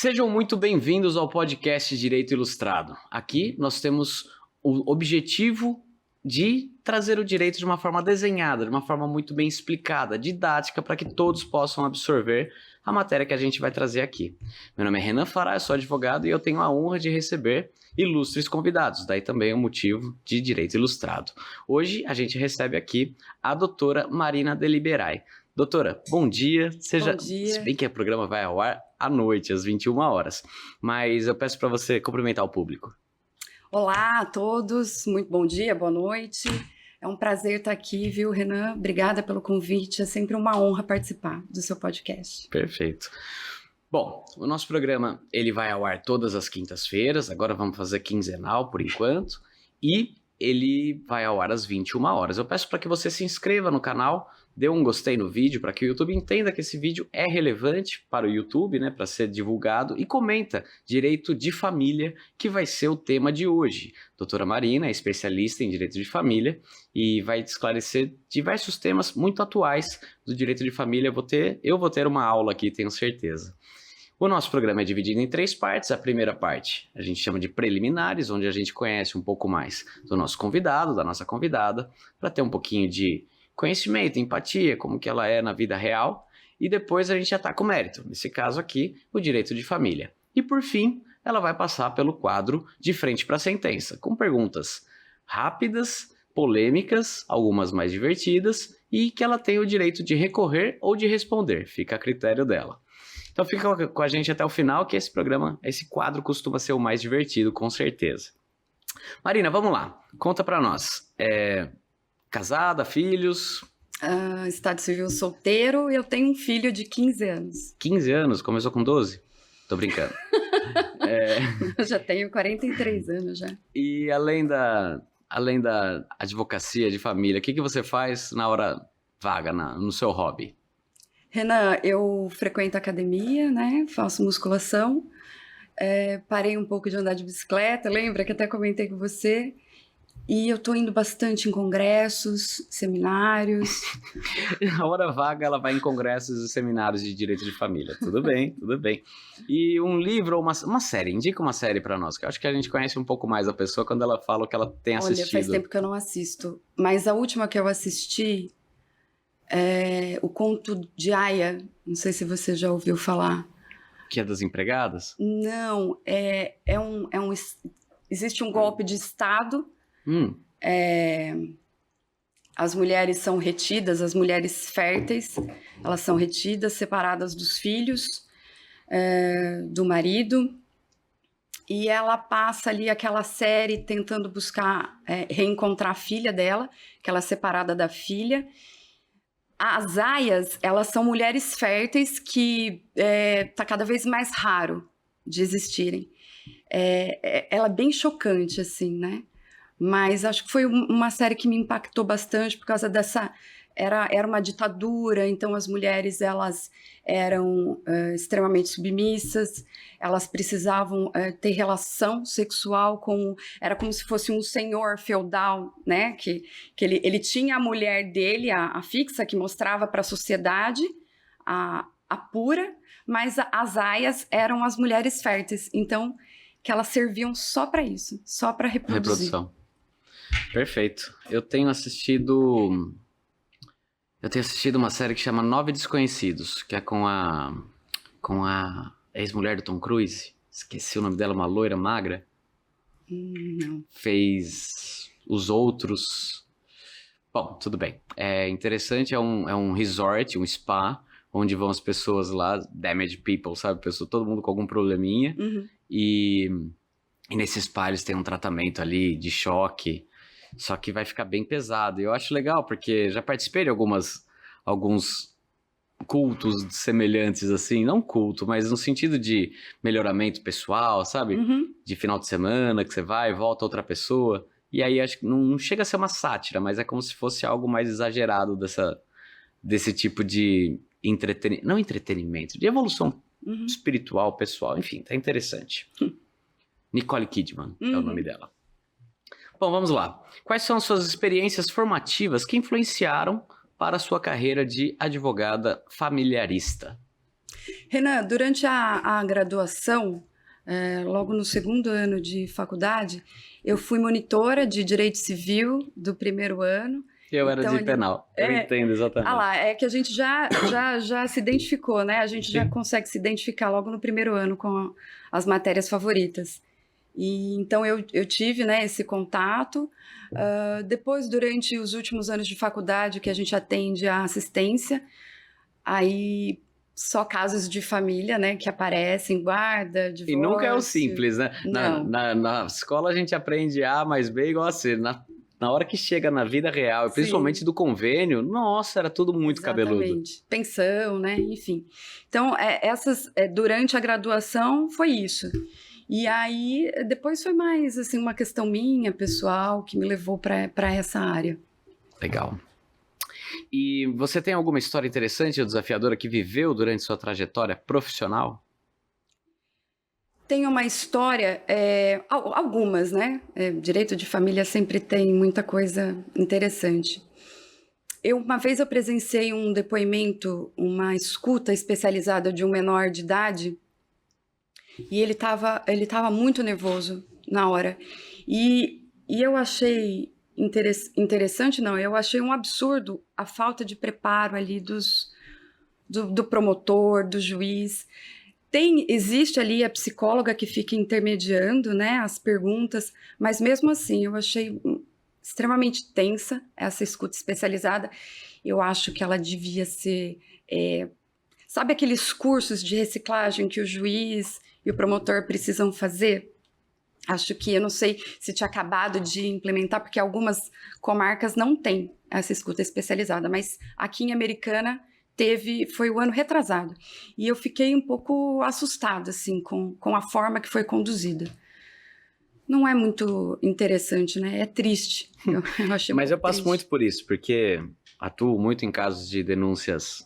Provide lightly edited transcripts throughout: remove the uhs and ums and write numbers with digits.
Sejam muito bem-vindos ao podcast Direito Ilustrado. Aqui nós temos o objetivo de trazer o direito de uma forma desenhada, de uma forma muito bem explicada, didática, para que todos possam absorver a matéria que a gente vai trazer aqui. Meu nome é Renan Fará, eu sou advogado e eu tenho a honra de receber ilustres convidados, daí também é o motivo de Direito Ilustrado. Hoje a gente recebe aqui a doutora Marina Deliberai. Doutora, bom dia. Bom dia. Se bem que o programa vai ao ar à noite, às 21 horas, mas eu peço para você cumprimentar o público. Olá a todos, muito bom dia, boa noite. É um prazer estar aqui, viu, Renan? Obrigada pelo convite, é sempre uma honra participar do seu podcast. Perfeito. Bom, o nosso programa ele vai ao ar todas as quintas-feiras, agora vamos fazer quinzenal por enquanto, e ele vai ao ar às 21 horas. Eu peço para que você se inscreva no canal, dê um gostei no vídeo para que o YouTube entenda que esse vídeo é relevante para o YouTube, né, para ser divulgado, e comenta direito de família, que vai ser o tema de hoje. Doutora Marina é especialista em direito de família e vai esclarecer diversos temas muito atuais do direito de família. Eu vou ter uma aula aqui, tenho certeza. O nosso programa é dividido em 3 partes. A primeira parte a gente chama de preliminares, onde a gente conhece um pouco mais do nosso convidado, da nossa convidada, para ter um pouquinho de conhecimento, empatia, como que ela é na vida real. E depois a gente já está com mérito, nesse caso aqui, o direito de família. E por fim, ela vai passar pelo quadro de frente para a sentença, com perguntas rápidas, polêmicas, algumas mais divertidas, e que ela tem o direito de recorrer ou de responder, fica a critério dela. Então fica com a gente até o final, que esse quadro costuma ser o mais divertido, com certeza. Marina, vamos lá. Conta pra nós. Casada, filhos? Estado civil solteiro, eu tenho um filho de 15 anos. 15 anos? Começou com 12? Tô brincando. Eu já tenho 43 anos já. E além da advocacia de família, o que você faz na hora vaga, no seu hobby? Renan, eu frequento academia, né? Faço musculação. Parei um pouco de andar de bicicleta, lembra que até comentei com você? E eu tô indo bastante em congressos, seminários. Na hora vaga, ela vai em congressos e seminários de direito de família. Tudo bem, tudo bem. E um livro ou uma série? Indica uma série pra nós, que eu acho que a gente conhece um pouco mais a pessoa quando ela fala o que ela tem assistido. Olha, faz tempo que eu não assisto. Mas a última que eu assisti é O Conto de Aia. Não sei se você já ouviu falar. Que é das empregadas? Não, existe um golpe de Estado. As mulheres são retidas, as mulheres férteis, elas são retidas, separadas dos filhos, do marido, e ela passa ali aquela série tentando buscar reencontrar a filha dela, que ela é separada da filha. As aias, elas são mulheres férteis que tá cada vez mais raro de existirem. Ela é bem chocante, assim, né? Mas acho que foi uma série que me impactou bastante por causa dessa... Era uma ditadura, então as mulheres elas eram extremamente submissas, elas precisavam ter relação sexual com... Era como se fosse um senhor feudal, né? Que ele tinha a mulher dele, a fixa, que mostrava para a sociedade a pura, mas as aias eram as mulheres férteis, então que elas serviam só para isso, só para reproduzir. Reprodução. Perfeito. Eu tenho assistido uma série que chama 9 Desconhecidos, que é com a ex-mulher do Tom Cruise. Esqueci o nome dela, uma loira magra. Não. Fez Os Outros. Bom, tudo bem. É interessante, é um resort, um spa, onde vão as pessoas lá, damaged people, sabe? Todo mundo com algum probleminha. Uhum. E nesses spa eles têm um tratamento ali de choque. Só que vai ficar bem pesado. E eu acho legal, porque já participei de alguns cultos semelhantes, assim. Não culto, mas no sentido de melhoramento pessoal, sabe? Uhum. De final de semana, que você vai e volta outra pessoa. E aí acho que não chega a ser uma sátira, mas é como se fosse algo mais exagerado desse tipo de entretenimento. Não entretenimento, de evolução espiritual, pessoal. Enfim, tá interessante. Nicole Kidman é o nome dela. Bom, vamos lá. Quais são as suas experiências formativas que influenciaram para a sua carreira de advogada familiarista? Renan, durante a graduação, logo no segundo ano de faculdade, eu fui monitora de Direito Civil do primeiro ano. Eu era Então, de penal, eu entendo Ah exatamente. lá, é que a gente já se identificou, né? A gente já Sim. consegue se identificar logo no primeiro ano com as matérias favoritas. E então eu tive, né, esse contato. Depois, durante os últimos anos de faculdade, que a gente atende a assistência, aí só casos de família, né, que aparecem, guarda, divórcio. E nunca é o simples, né? Não. Na escola a gente aprende A mais B igual a C. Na hora que chega na vida real, Sim. principalmente do convênio, nossa, era tudo muito cabeludo. Exatamente. Pensão, né? Enfim. Então, durante a graduação foi isso. E aí, depois foi mais assim, uma questão minha, pessoal, que me levou para essa área. Legal. E você tem alguma história interessante ou desafiadora que viveu durante sua trajetória profissional? Tem uma história, algumas, né? Direito de família sempre tem muita coisa interessante. Uma vez eu presenciei um depoimento, uma escuta especializada de um menor de idade, e ele tava muito nervoso na hora. E eu achei interessante, não, eu achei um absurdo a falta de preparo ali do promotor, do juiz. Existe ali a psicóloga que fica intermediando, né, as perguntas, mas mesmo assim eu achei extremamente tensa essa escuta especializada. Eu acho que ela devia ser... sabe aqueles cursos de reciclagem que o juiz e o promotor precisam fazer? Acho que, eu não sei se tinha acabado de implementar, porque algumas comarcas não têm essa escuta especializada, mas aqui em Americana foi o ano retrasado. E eu fiquei um pouco assustada, assim, com a forma que foi conduzida. Não é muito interessante, né? É triste. Eu achei Mas eu passo triste. muito por isso, porque atuo muito em casos de denúncias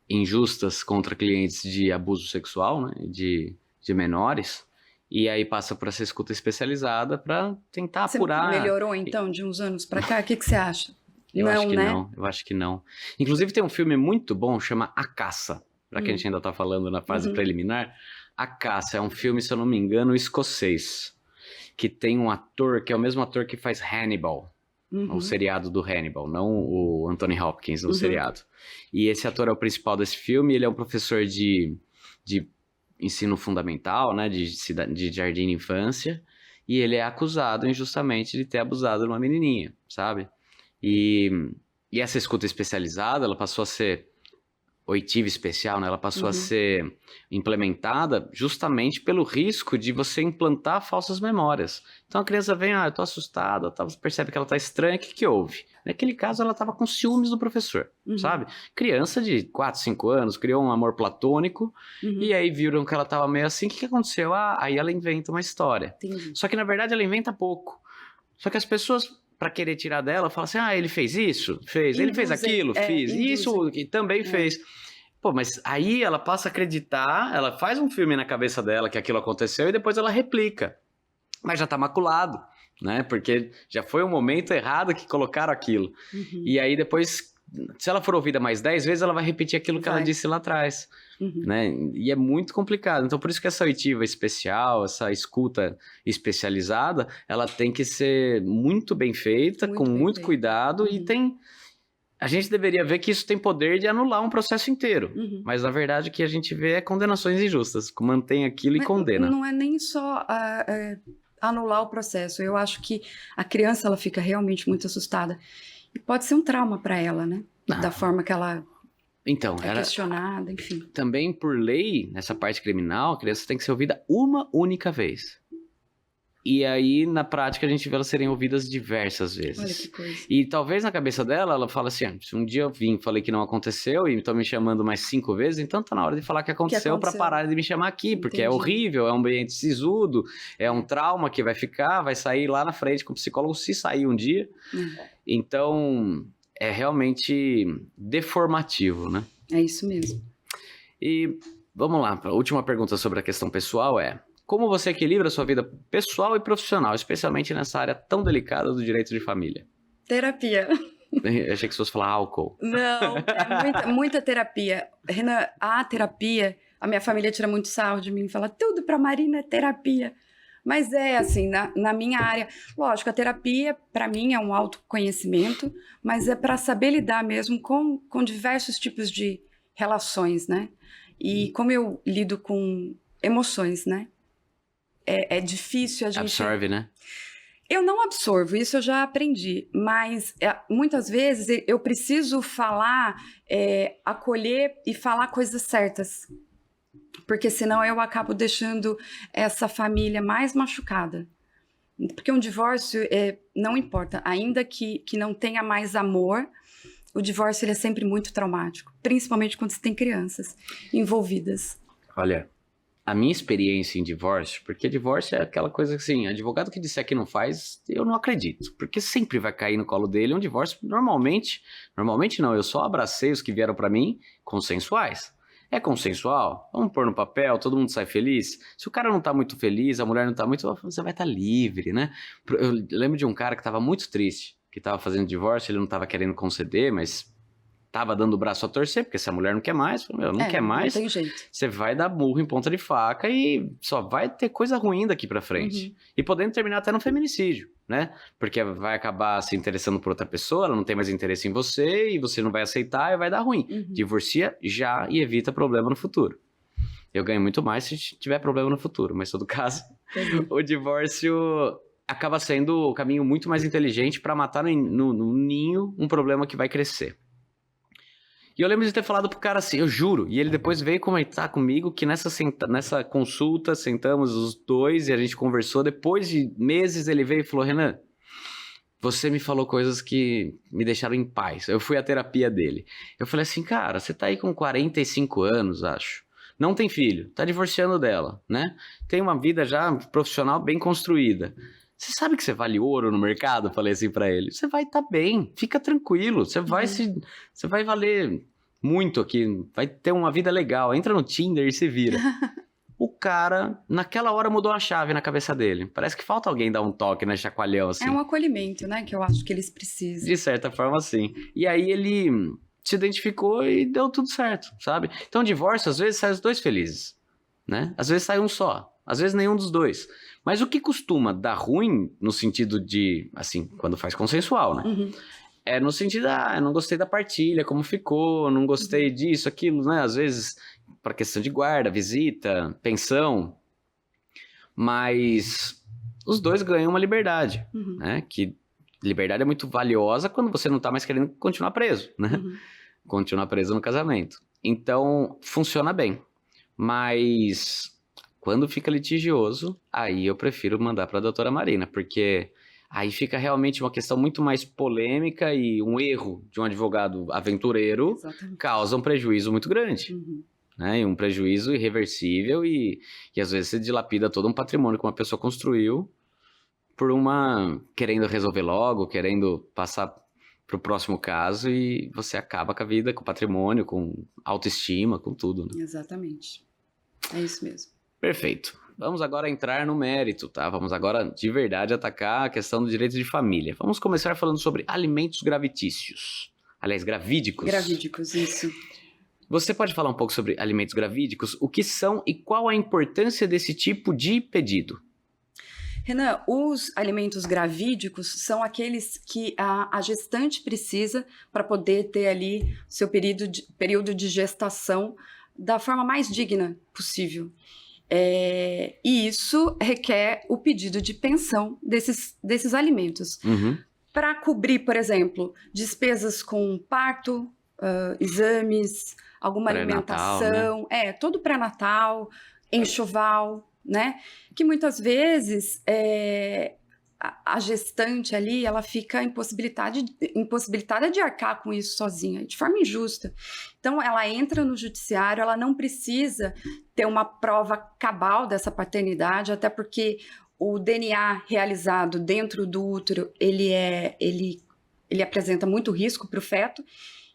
injustas contra clientes de abuso sexual, né? De menores. E aí passa por essa escuta especializada para tentar apurar. Você melhorou, então, de uns anos para cá? O que você acha? Eu acho que não. Inclusive tem um filme muito bom, chama A Caça, para quem a gente ainda tá falando na fase preliminar. A Caça é um filme, se eu não me engano, escocês, que tem um ator que é o mesmo ator que faz Hannibal, o seriado do Hannibal, não o Anthony Hopkins no seriado. E esse ator é o principal desse filme, ele é um professor de ensino fundamental, né, de jardim de infância, e ele é acusado injustamente de ter abusado de uma menininha, sabe? E essa escuta especializada, ela passou a ser oitiva especial, né? Ela passou a ser implementada justamente pelo risco de você implantar falsas memórias. Então a criança vem, eu tô assustada, você percebe que ela tá estranha, o que houve? Naquele caso ela tava com ciúmes do professor, sabe? Criança de 4, 5 anos, criou um amor platônico, e aí viram que ela tava meio assim, o que aconteceu? Aí ela inventa uma história. Entendi. Só que na verdade ela inventa pouco. Só que as pessoas, para querer tirar dela, falam assim, ele fez isso? Fez. Ele fez aquilo? Fiz. Isso que também fez. Pô, mas aí ela passa a acreditar, ela faz um filme na cabeça dela que aquilo aconteceu e depois ela replica. Mas já tá maculado, né? Porque já foi um momento errado que colocaram aquilo. E aí depois, se ela for ouvida mais 10 vezes, ela vai repetir aquilo que ela disse lá atrás. Né? E é muito complicado. Então, por isso que essa oitiva especial, essa escuta especializada, ela tem que ser muito bem feita, com muito cuidado, e a gente deveria ver que isso tem poder de anular um processo inteiro. Mas, na verdade, o que a gente vê é condenações injustas. Mantém aquilo e condena. Não é nem só anular o processo. Eu acho que a criança ela fica realmente muito assustada. E pode ser um trauma para ela, né? Da forma que ela é questionada, enfim. Também, por lei, nessa parte criminal, a criança tem que ser ouvida uma única vez. E aí, na prática, a gente vê elas serem ouvidas diversas vezes. Olha que coisa. E talvez na cabeça dela, ela fala assim, se um dia eu falei que não aconteceu e estão me chamando mais 5 vezes, então tá na hora de falar que aconteceu para parar de me chamar aqui, porque é horrível, é um ambiente sisudo, é um trauma que vai ficar, vai sair lá na frente com o psicólogo, se sair um dia. Então, é realmente deformativo, né? É isso mesmo. E vamos lá, a última pergunta sobre a questão pessoal é: como você equilibra a sua vida pessoal e profissional, especialmente nessa área tão delicada do direito de família? Terapia. Eu achei que você fosse falar álcool. Não, muita terapia. Renan, a terapia A minha família tira muito sarro de mim, fala tudo para Marina é terapia. Mas é assim, na minha área, lógico, a terapia para mim é um autoconhecimento, mas é para saber lidar mesmo com diversos tipos de relações, né? E como eu lido com emoções, né? É difícil a gente... Absorve, né? Eu não absorvo, isso eu já aprendi, mas muitas vezes eu preciso falar, acolher e falar coisas certas, porque senão eu acabo deixando essa família mais machucada. Porque um divórcio, não importa, ainda que não tenha mais amor, o divórcio ele é sempre muito traumático, principalmente quando você tem crianças envolvidas. Olha, a minha experiência em divórcio, porque divórcio é aquela coisa que, assim, advogado que disser que não faz, eu não acredito, porque sempre vai cair no colo dele um divórcio, normalmente não, eu só abracei os que vieram pra mim consensuais. É consensual? Vamos pôr no papel, todo mundo sai feliz? Se o cara não tá muito feliz, a mulher não tá muito, você vai estar livre, né? Eu lembro de um cara que tava muito triste, que tava fazendo divórcio, ele não tava querendo conceder, mas tava dando o braço a torcer, porque se a mulher não quer mais, não quer mais, não tem jeito. Você vai dar burro em ponta de faca e só vai ter coisa ruim daqui pra frente. Uhum. E podendo terminar até no feminicídio, né? Porque vai acabar se interessando por outra pessoa, ela não tem mais interesse em você e você não vai aceitar e vai dar ruim. Uhum. Divorcia já e evita problema no futuro. Eu ganho muito mais se tiver problema no futuro, mas em todo caso, o divórcio acaba sendo o caminho muito mais inteligente pra matar no ninho um problema que vai crescer. E eu lembro de ter falado pro cara assim, eu juro, e ele depois veio comentar comigo que nessa consulta sentamos os dois e a gente conversou, depois de meses ele veio e falou, Renan, você me falou coisas que me deixaram em paz. Eu fui à terapia dele. Eu falei assim, cara, você tá aí com 45 anos, acho. Não tem filho, tá divorciando dela, né? Tem uma vida já profissional bem construída. Você sabe que você vale ouro no mercado? Eu falei assim pra ele. Você vai estar bem, fica tranquilo. Você vai valer muito aqui, vai ter uma vida legal. Entra no Tinder e se vira. O cara, naquela hora, mudou a chave na cabeça dele. Parece que falta alguém dar um toque, né, chacoalhão, assim. É um acolhimento, né, que eu acho que eles precisam. De certa forma, sim. E aí ele se identificou e deu tudo certo, sabe? Então, divórcio, às vezes, sai os dois felizes, né? Às vezes sai um só, às vezes nenhum dos dois. Mas o que costuma dar ruim, no sentido de, assim, quando faz consensual, né? Uhum. É no sentido, eu não gostei da partilha, como ficou, não gostei disso, aquilo, né? Às vezes, para questão de guarda, visita, pensão. Mas os dois ganham uma liberdade, né? Que liberdade é muito valiosa quando você não tá mais querendo continuar preso, né? Uhum. Continuar preso no casamento. Então, funciona bem. Mas quando fica litigioso, aí eu prefiro mandar para a doutora Marina, porque aí fica realmente uma questão muito mais polêmica e um erro de um advogado aventureiro Exatamente. causa um prejuízo muito grande, né? E um prejuízo irreversível e às vezes você dilapida todo um patrimônio que uma pessoa construiu por querendo resolver logo, querendo passar pro próximo caso e você acaba com a vida, com o patrimônio, com autoestima, com tudo, né? Exatamente. É isso mesmo. Perfeito. Vamos agora entrar no mérito, tá? Vamos agora, de verdade, atacar a questão do direito de família. Vamos começar falando sobre alimentos gravitícios. Aliás, gravídicos. Gravídicos, isso. Você pode falar um pouco sobre alimentos gravídicos? O que são e qual a importância desse tipo de pedido? Renan, os alimentos gravídicos são aqueles que a gestante precisa para poder ter ali seu período de gestação da forma mais digna possível. E isso requer o pedido de pensão desses alimentos. Para cobrir, por exemplo, despesas com parto, exames, alguma alimentação, né? Todo pré-natal, enxoval, né? Que muitas vezes a gestante ali, ela fica impossibilitada de arcar com isso sozinha, de forma injusta. Então, ela entra no judiciário, ela não precisa ter uma prova cabal dessa paternidade, até porque o DNA realizado dentro do útero, ele apresenta muito risco para o feto.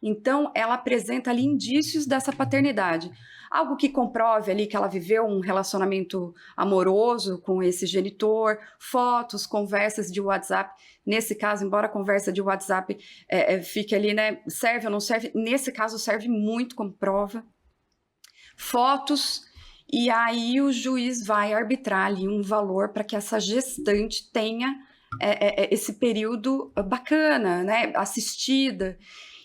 Então, ela apresenta ali indícios dessa paternidade. Algo que comprove ali que ela viveu um relacionamento amoroso com esse genitor, fotos, conversas de WhatsApp. Nesse caso, embora a conversa de WhatsApp fique ali, né, serve ou não serve, nesse caso serve muito como prova. fotos, e aí o juiz vai arbitrar ali um valor para que essa gestante tenha esse período bacana, né, assistida.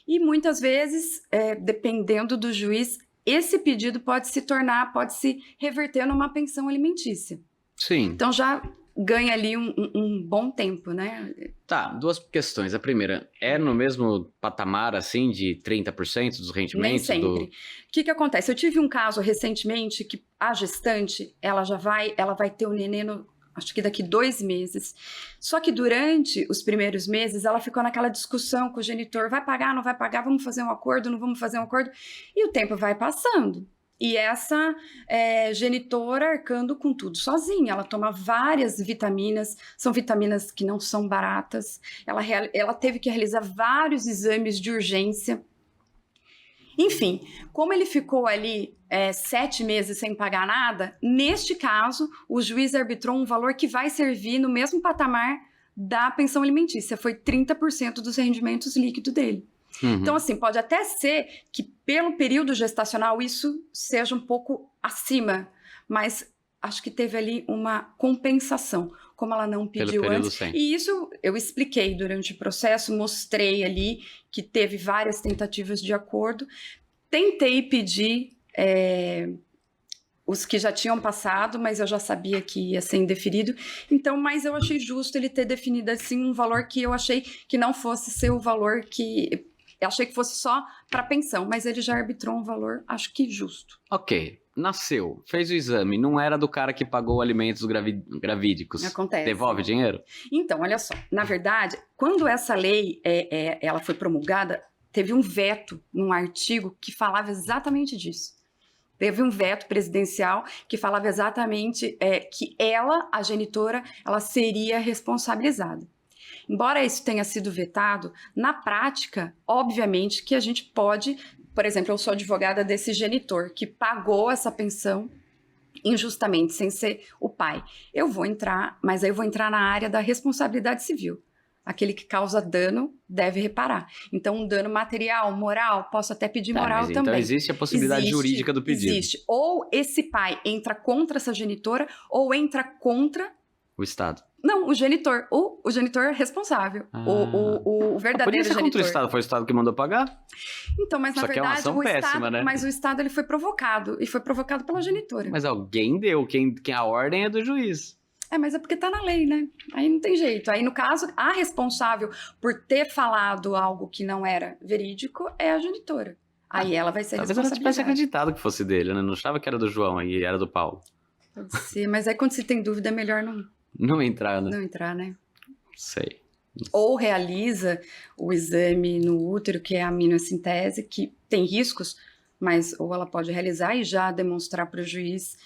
E muitas vezes, dependendo do juiz, esse pedido pode se reverter numa pensão alimentícia. Sim. Então já ganha ali um bom tempo, né? Tá, duas questões. A primeira, é no mesmo patamar, assim, de 30% dos rendimentos? Nem sempre. O que acontece? Eu tive um caso recentemente que a gestante, ela vai ter o neném acho que daqui 2 meses. Só que durante os primeiros meses, ela ficou naquela discussão com o genitor, vai pagar, não vai pagar, vamos fazer um acordo, não vamos fazer um acordo? E o tempo vai passando. E essa genitora arcando com tudo sozinha. Ela toma várias vitaminas, são vitaminas que não são baratas. Ela teve que realizar vários exames de urgência. Enfim, como ele ficou ali 7 meses sem pagar nada, neste caso, o juiz arbitrou um valor que vai servir no mesmo patamar da pensão alimentícia. Foi 30% dos rendimentos líquidos dele. Uhum. Então, assim, pode até ser que pelo período gestacional isso seja um pouco acima, mas acho que teve ali uma compensação, como ela não pediu antes. Sem. E isso eu expliquei durante o processo, mostrei ali que teve várias tentativas de acordo. Tentei pedir os que já tinham passado, mas eu já sabia que ia ser indeferido. Então, mas eu achei justo ele ter definido assim um valor que eu achei que não fosse ser o valor que... Eu achei que fosse só para pensão, mas ele já arbitrou um valor, acho que justo. Ok, nasceu, fez o exame, não era do cara que pagou alimentos gravídicos. Acontece. Devolve dinheiro? Então, olha só, na verdade, quando essa lei ela foi promulgada, teve um veto num artigo que falava exatamente disso. Teve um veto presidencial que falava exatamente que ela, a genitora, ela seria responsabilizada. Embora isso tenha sido vetado, na prática, obviamente que a gente pode... Por exemplo, eu sou advogada desse genitor que pagou essa pensão injustamente, sem ser o pai. Eu vou entrar, mas aí eu vou entrar na área da responsabilidade civil. Aquele que causa dano deve reparar. Então, um dano material, moral, posso até pedir moral também. Então, existe a possibilidade jurídica do pedido. Existe. Ou esse pai entra contra essa genitora, ou entra contra... o Estado. Não, o genitor. O genitor responsável. O verdadeiro genitor. Contra o Estado. Foi o Estado que mandou pagar? Então, mas na verdade, é uma ação péssima, né? Mas o Estado ele foi provocado. E foi provocado pela genitora. Mas alguém deu. Quem a ordem é do juiz. Mas é porque tá na lei, né? Aí não tem jeito. Aí, no caso, a responsável por ter falado algo que não era verídico é a genitora. Aí ela vai ser responsabilizada. Talvez ela tivesse acreditado que fosse dele, né? Não achava que era do João e era do Paulo. Pode ser, mas aí quando se tem dúvida é melhor não entrar, né? Não entrar, né? Sei. Ou realiza o exame no útero, que é a amniocentese, que tem riscos, mas ou ela pode realizar e já demonstrar para o juiz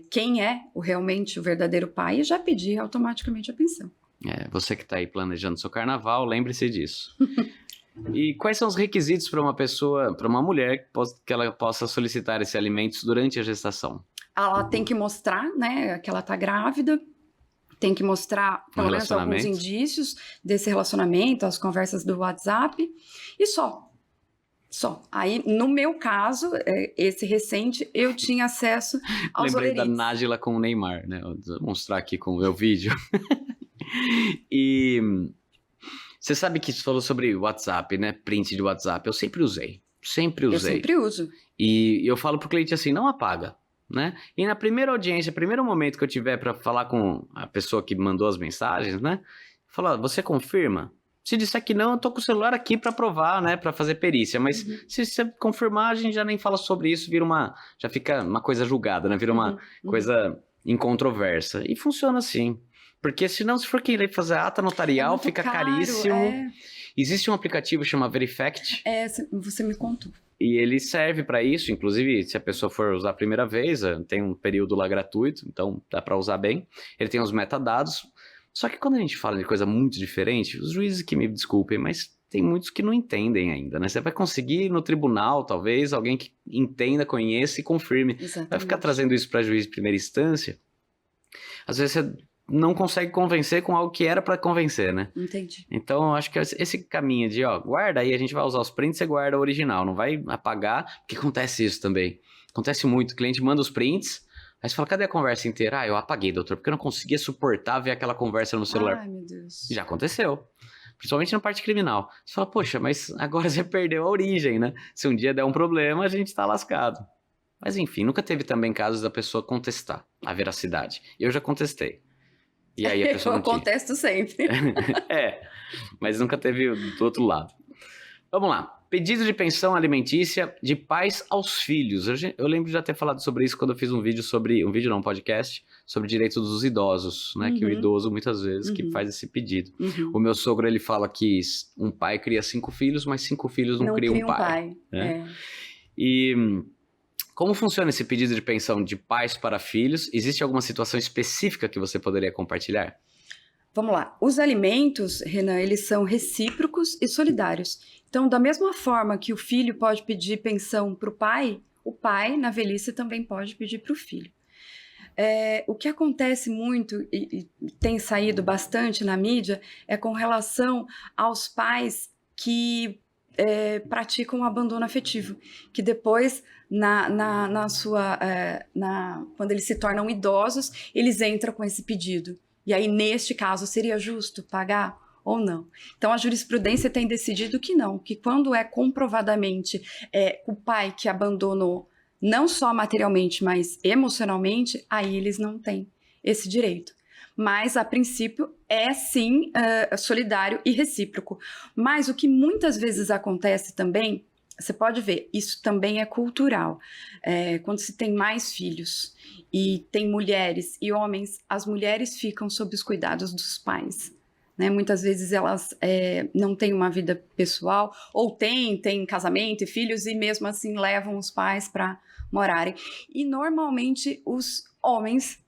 quem é realmente o verdadeiro pai e já pedir automaticamente a pensão. Você que está aí planejando seu carnaval, lembre-se disso. E quais são os requisitos para uma pessoa, para uma mulher, que ela possa solicitar esses alimentos durante a gestação? Ela tem que mostrar, né, que ela está grávida, tem que mostrar pelo menos alguns indícios desse relacionamento, as conversas do WhatsApp, e só. Aí, no meu caso, esse recente, eu tinha acesso aos Lembrei olerites. da Nájila com o Neymar, né? Vou mostrar aqui com o meu vídeo. E você sabe que você falou sobre WhatsApp, né? Print de WhatsApp. Eu sempre usei. Eu sempre uso. E eu falo pro cliente assim, não apaga, né? E na primeira audiência, primeiro momento que eu tiver para falar com a pessoa que mandou as mensagens, né? Fala, você confirma? Se disser que não, eu tô com o celular aqui para provar, né? Para fazer perícia. Mas se você confirmar, a gente já nem fala sobre isso, já fica uma coisa julgada, né? Vira uma coisa incontroversa. E funciona assim. Porque senão, se for querer fazer ata notarial, fica caro, caríssimo. Existe um aplicativo chamado Verifact. Você me contou. E ele serve para isso, inclusive se a pessoa for usar a primeira vez, tem um período lá gratuito, então dá para usar bem. Ele tem os metadados. Só que quando a gente fala de coisa muito diferente, os juízes que me desculpem, mas tem muitos que não entendem ainda, né? Você vai conseguir no tribunal, talvez, alguém que entenda, conheça e confirme. Exatamente. Vai ficar trazendo isso para juiz de primeira instância. Às vezes você não consegue convencer com algo que era pra convencer, né? Entendi. Então, eu acho que esse caminho de, guarda aí, a gente vai usar os prints, você guarda o original, não vai apagar, porque acontece isso também. Acontece muito, o cliente manda os prints, aí você fala, cadê a conversa inteira? Eu apaguei, doutor, porque eu não conseguia suportar ver aquela conversa no celular. Ai, meu Deus. Já aconteceu. Principalmente na parte criminal. Você fala, poxa, mas agora você perdeu a origem, né? Se um dia der um problema, a gente tá lascado. Mas enfim, nunca teve também casos da pessoa contestar a veracidade. Eu já contestei. E aí a pessoa Eu contesto sempre. mas nunca teve do outro lado. Vamos lá. Pedido de pensão alimentícia de pais aos filhos. Eu lembro de já ter falado sobre isso quando eu fiz um vídeo um podcast, sobre direitos dos idosos, né? Que o idoso, muitas vezes, que faz esse pedido. O meu sogro, ele fala que um pai cria 5 filhos, mas 5 filhos não criam um pai. Né? E como funciona esse pedido de pensão de pais para filhos? Existe alguma situação específica que você poderia compartilhar? Vamos lá. Os alimentos, Renan, eles são recíprocos e solidários. Então, da mesma forma que o filho pode pedir pensão para o pai, na velhice, também pode pedir para o filho. O que acontece muito e tem saído bastante na mídia é com relação aos pais que praticam abandono afetivo, que depois, quando eles se tornam idosos, eles entram com esse pedido. E aí, neste caso, seria justo pagar ou não? Então, a jurisprudência tem decidido que não, que quando é comprovadamente o pai que abandonou, não só materialmente, mas emocionalmente, aí eles não têm esse direito. Mas, a princípio, é sim solidário e recíproco. Mas o que muitas vezes acontece também, você pode ver, isso também é cultural. Quando se tem mais filhos e tem mulheres e homens, as mulheres ficam sob os cuidados dos pais. Né? Muitas vezes elas não têm uma vida pessoal, ou têm casamento e filhos, e mesmo assim levam os pais para morarem. E normalmente os homens,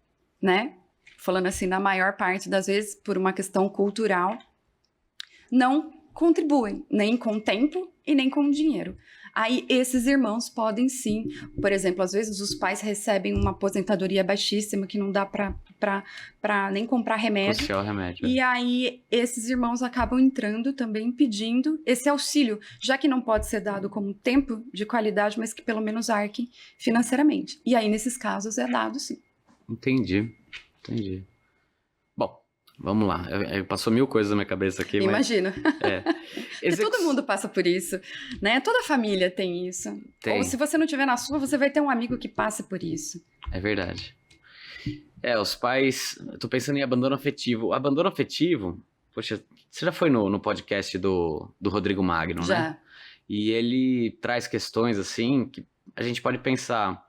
né, falando assim, na maior parte das vezes, por uma questão cultural, não contribuem, nem com tempo e nem com dinheiro. Aí esses irmãos podem sim, por exemplo, às vezes os pais recebem uma aposentadoria baixíssima que não dá para nem comprar remédio. Custear o remédio. E aí esses irmãos acabam entrando também pedindo esse auxílio, já que não pode ser dado como tempo de qualidade, mas que pelo menos arquem financeiramente. E aí nesses casos é dado sim. Entendi. Bom, vamos lá. Passou 1000 coisas na minha cabeça aqui. Imagina. Mas... Todo mundo passa por isso, né? Toda família tem isso. Ou se você não tiver na sua, você vai ter um amigo que passe por isso. É verdade. Os pais... Eu tô pensando em abandono afetivo. O abandono afetivo... Poxa, você já foi no podcast do Rodrigo Magno, já, né? E ele traz questões assim que a gente pode pensar...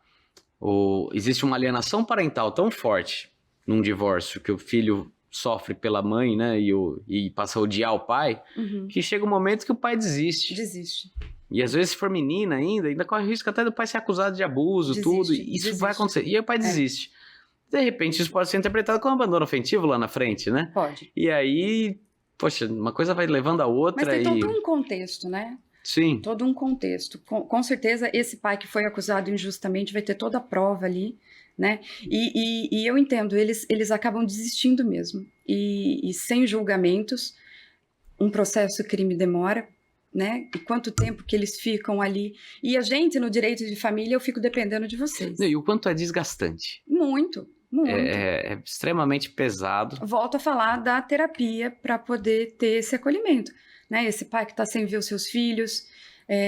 Existe uma alienação parental tão forte num divórcio que o filho sofre pela mãe, né, e passa a odiar o pai, que chega um momento que o pai desiste. E às vezes, se for menina ainda corre o risco até do pai ser acusado de abuso, tudo, e isso vai acontecer. E aí o pai desiste. De repente, isso pode ser interpretado como abandono afetivo lá na frente, né? Pode. E aí, poxa, uma coisa vai levando a outra. Mas tem todo um contexto, né? Sim. Todo um contexto. Com certeza, esse pai que foi acusado injustamente vai ter toda a prova ali, né? E eu entendo, eles acabam desistindo mesmo. E sem julgamentos, um processo crime demora, né? E quanto tempo que eles ficam ali. E a gente, no direito de família, eu fico dependendo de vocês. E o quanto é desgastante. Muito. É extremamente pesado. Volto a falar da terapia para poder ter esse acolhimento. Né? Esse pai que está sem ver os seus filhos,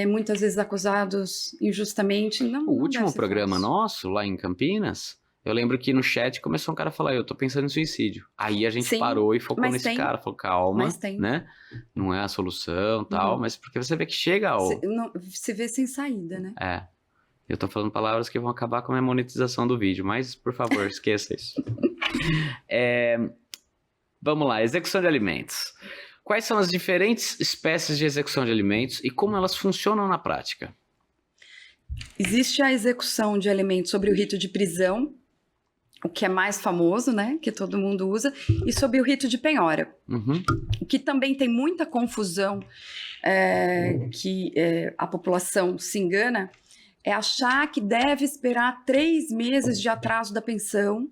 muitas vezes acusados injustamente. O último programa nosso, lá em Campinas, eu lembro que no chat começou um cara a falar, eu tô pensando em suicídio. Aí a gente parou e focou nesse cara, falou, calma, né? Não é a solução, tal, mas porque você vê que chega ao... Se vê sem saída, né? Eu tô falando palavras que vão acabar com a minha monetização do vídeo, mas, por favor, esqueça isso. Vamos lá, execução de alimentos. Quais são as diferentes espécies de execução de alimentos e como elas funcionam na prática? Existe a execução de alimentos sobre o rito de prisão, o que é mais famoso, né, que todo mundo usa, e sobre o rito de penhora. O que também tem muita confusão, que a população se engana, é achar que deve esperar 3 meses de atraso da pensão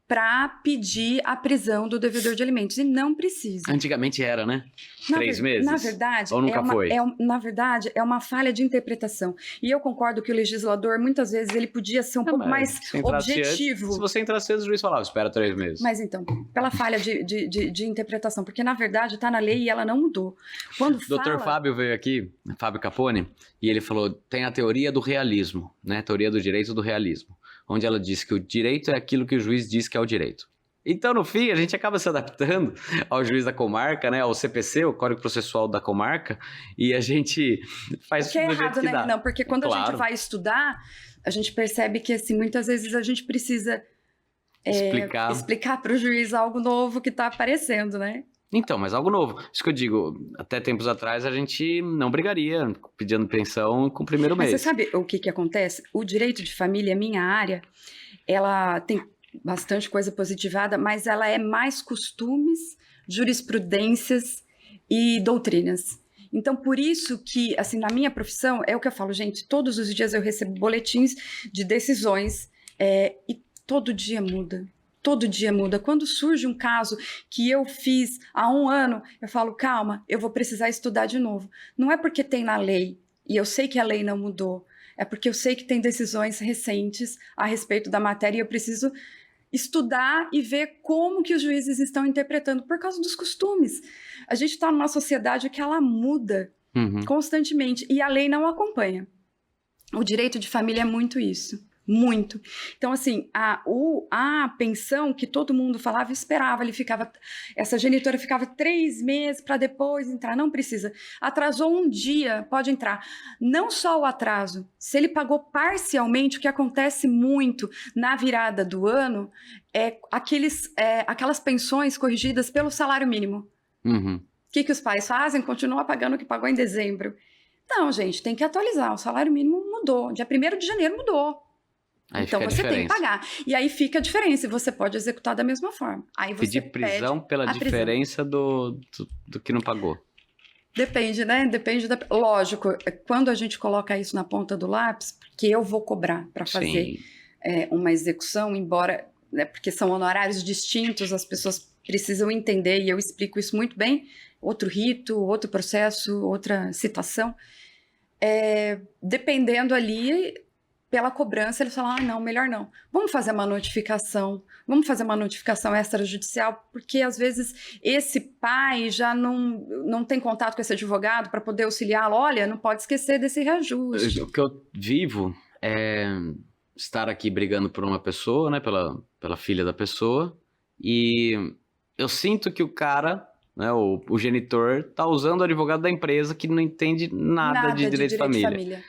para pedir a prisão do devedor de alimentos, e não precisa. Antigamente era, né? 3 meses? Na verdade, ou nunca foi? Na verdade, é uma falha de interpretação. E eu concordo que o legislador, muitas vezes, ele podia ser um pouco mais objetivo. Se você entrasse antes, o juiz falava, espera 3 meses. Mas então, pela falha de interpretação, porque na verdade está na lei e ela não mudou. Quando Dr. Fábio veio aqui, Fábio Capone, e ele falou, tem a teoria do realismo, né? Teoria do direito do realismo, onde ela diz que o direito é aquilo que o juiz diz que é o direito. Então, no fim, a gente acaba se adaptando ao juiz da comarca, né? Ao CPC, o Código Processual da comarca, e a gente faz do errado, né? Não, porque quando a gente vai estudar, a gente percebe que, assim, muitas vezes a gente precisa explicar para o juiz algo novo que está aparecendo, né? Então, mas algo novo. Isso que eu digo, até tempos atrás a gente não brigaria pedindo pensão com o primeiro mês. Mas você sabe o que acontece? O direito de família, minha área, ela tem bastante coisa positivada, mas ela é mais costumes, jurisprudências e doutrinas. Então, por isso que, assim, na minha profissão, é o que eu falo, gente, todos os dias eu recebo boletins de decisões e todo dia muda. Todo dia muda. Quando surge um caso que eu fiz há 1 ano, eu falo, calma, eu vou precisar estudar de novo. Não é porque tem na lei, e eu sei que a lei não mudou, é porque eu sei que tem decisões recentes a respeito da matéria e eu preciso estudar e ver como que os juízes estão interpretando por causa dos costumes. A gente está numa sociedade que ela muda constantemente e a lei não acompanha. O direito de família é muito isso. Muito. Então, assim, a pensão que todo mundo falava, esperava, essa genitora ficava 3 meses para depois entrar, não precisa. Atrasou 1 dia, pode entrar. Não só o atraso, se ele pagou parcialmente, o que acontece muito na virada do ano, é aquelas pensões corrigidas pelo salário mínimo. O que os pais fazem? Continuam pagando o que pagou em dezembro. Não, gente, tem que atualizar, o salário mínimo mudou, dia 1º de janeiro mudou. Aí então você tem que pagar. E aí fica a diferença, e você pode executar da mesma forma. Aí você pedir prisão pela diferença do que não pagou. Depende, né? Depende Lógico, quando a gente coloca isso na ponta do lápis, porque eu vou cobrar para fazer uma execução, embora, né, porque são honorários distintos, as pessoas precisam entender, e eu explico isso muito bem, outro rito, outro processo, outra situação. Dependendo ali, pela cobrança, eles falam, não, melhor não. Vamos fazer uma notificação extrajudicial, porque às vezes esse pai já não tem contato com esse advogado para poder auxiliá-lo. Olha, não pode esquecer desse reajuste. O que eu vivo é estar aqui brigando por uma pessoa, né, pela filha da pessoa, e eu sinto que o cara, né, o genitor, tá usando o advogado da empresa que não entende nada de direito de família.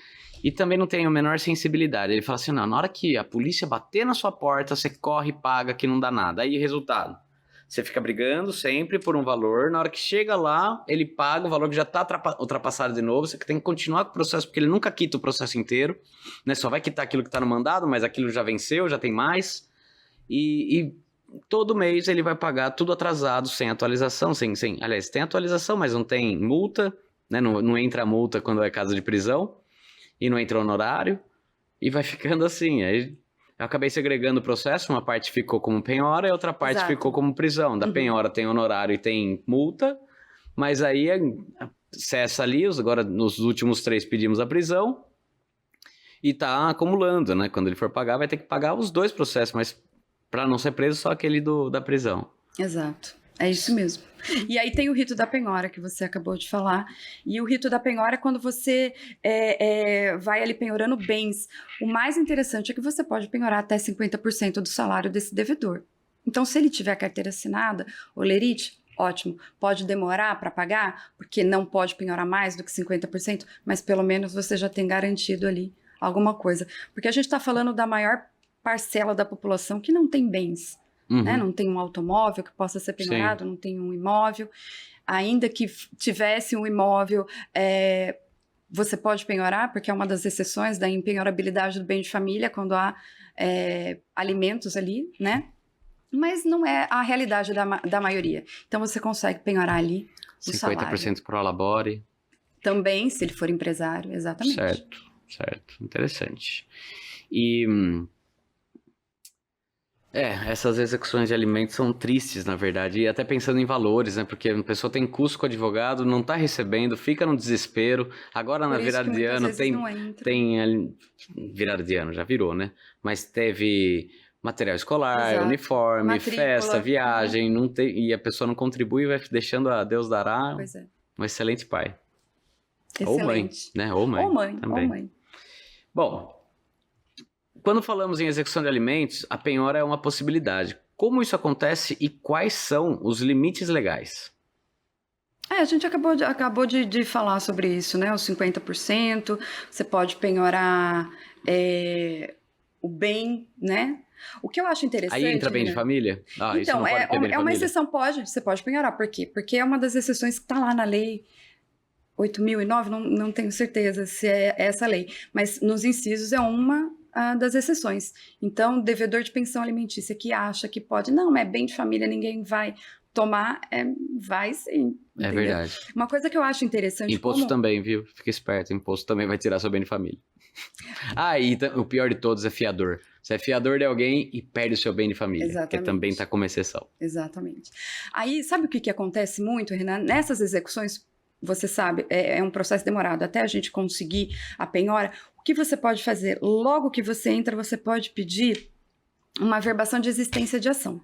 E também não tem a menor sensibilidade. Ele fala assim, não, na hora que a polícia bater na sua porta, você corre e paga que não dá nada. Aí, resultado, você fica brigando sempre por um valor, na hora que chega lá, ele paga o valor que já está ultrapassado de novo, você tem que continuar com o processo, porque ele nunca quita o processo inteiro, né? Só vai quitar aquilo que está no mandado, mas aquilo já venceu, já tem mais. E todo mês ele vai pagar tudo atrasado, sem atualização, aliás, tem atualização, mas não tem multa, né? Não entra a multa quando é caso de prisão. E não entra honorário, e vai ficando assim. Aí eu acabei segregando o processo, uma parte ficou como penhora e outra parte ficou como prisão. Da penhora tem honorário e tem multa, mas aí cessa ali, agora nos últimos 3 pedimos a prisão, e tá acumulando, né? Quando ele for pagar, vai ter que pagar os 2 processos, mas para não ser preso, só aquele da prisão. Exato. É isso mesmo. E aí tem o rito da penhora, que você acabou de falar. E o rito da penhora é quando você vai ali penhorando bens. O mais interessante é que você pode penhorar até 50% do salário desse devedor. Então, se ele tiver a carteira assinada, olerite, ótimo. Pode demorar para pagar, porque não pode penhorar mais do que 50%, mas pelo menos você já tem garantido ali alguma coisa. Porque a gente está falando da maior parcela da população que não tem bens. Né? Não tem um automóvel que possa ser penhorado, não tem um imóvel. Ainda que tivesse um imóvel, você pode penhorar, porque é uma das exceções da impenhorabilidade do bem de família, quando há alimentos ali, né? Mas não é a realidade da maioria. Então você consegue penhorar ali o 50% salário. Pro labore. Também, se ele for empresário, exatamente. Certo. Interessante. E Essas execuções de alimentos são tristes, na verdade, e até pensando em valores, né? Porque a pessoa tem custo com o advogado, não tá recebendo, fica no desespero. Agora na Por isso virada que de muitas ano vezes não entra. virada de ano já virou, né? Mas teve material escolar, Exato. uniforme, Matrícula, festa, viagem, não tem, e a pessoa não contribui e vai deixando a Deus dará Pois é. um excelente pai. Ou mãe, Excelente. né? Ou mãe também. Ou mãe. Bom, quando falamos em execução de alimentos, a penhora é uma possibilidade. Como isso acontece e quais são os limites legais? A gente acabou de falar sobre isso, né? Os 50%, você pode penhorar o bem, né? O que eu acho interessante... Aí entra bem de família? Isso não Então, pode ter bem de é uma família? exceção, você pode penhorar. Por quê? Porque é uma das exceções que está lá na lei 8.009, não tenho certeza se é essa lei, mas nos incisos é uma das exceções. Então, devedor de pensão alimentícia que acha que pode, não, é bem de família, ninguém vai tomar, vai sim. É entendeu? verdade. Uma coisa que eu acho interessante... Imposto também, viu? Fica esperto, imposto também vai tirar seu bem de família. E o pior de todos é fiador. Você é fiador de alguém e perde o seu bem de família. Exatamente. Que também está como exceção. Exatamente. Aí, sabe o que acontece muito, Renan? Nessas execuções, você sabe, é um processo demorado até a gente conseguir a penhora. O que você pode fazer? Logo que você entra, você pode pedir uma averbação de existência de ação.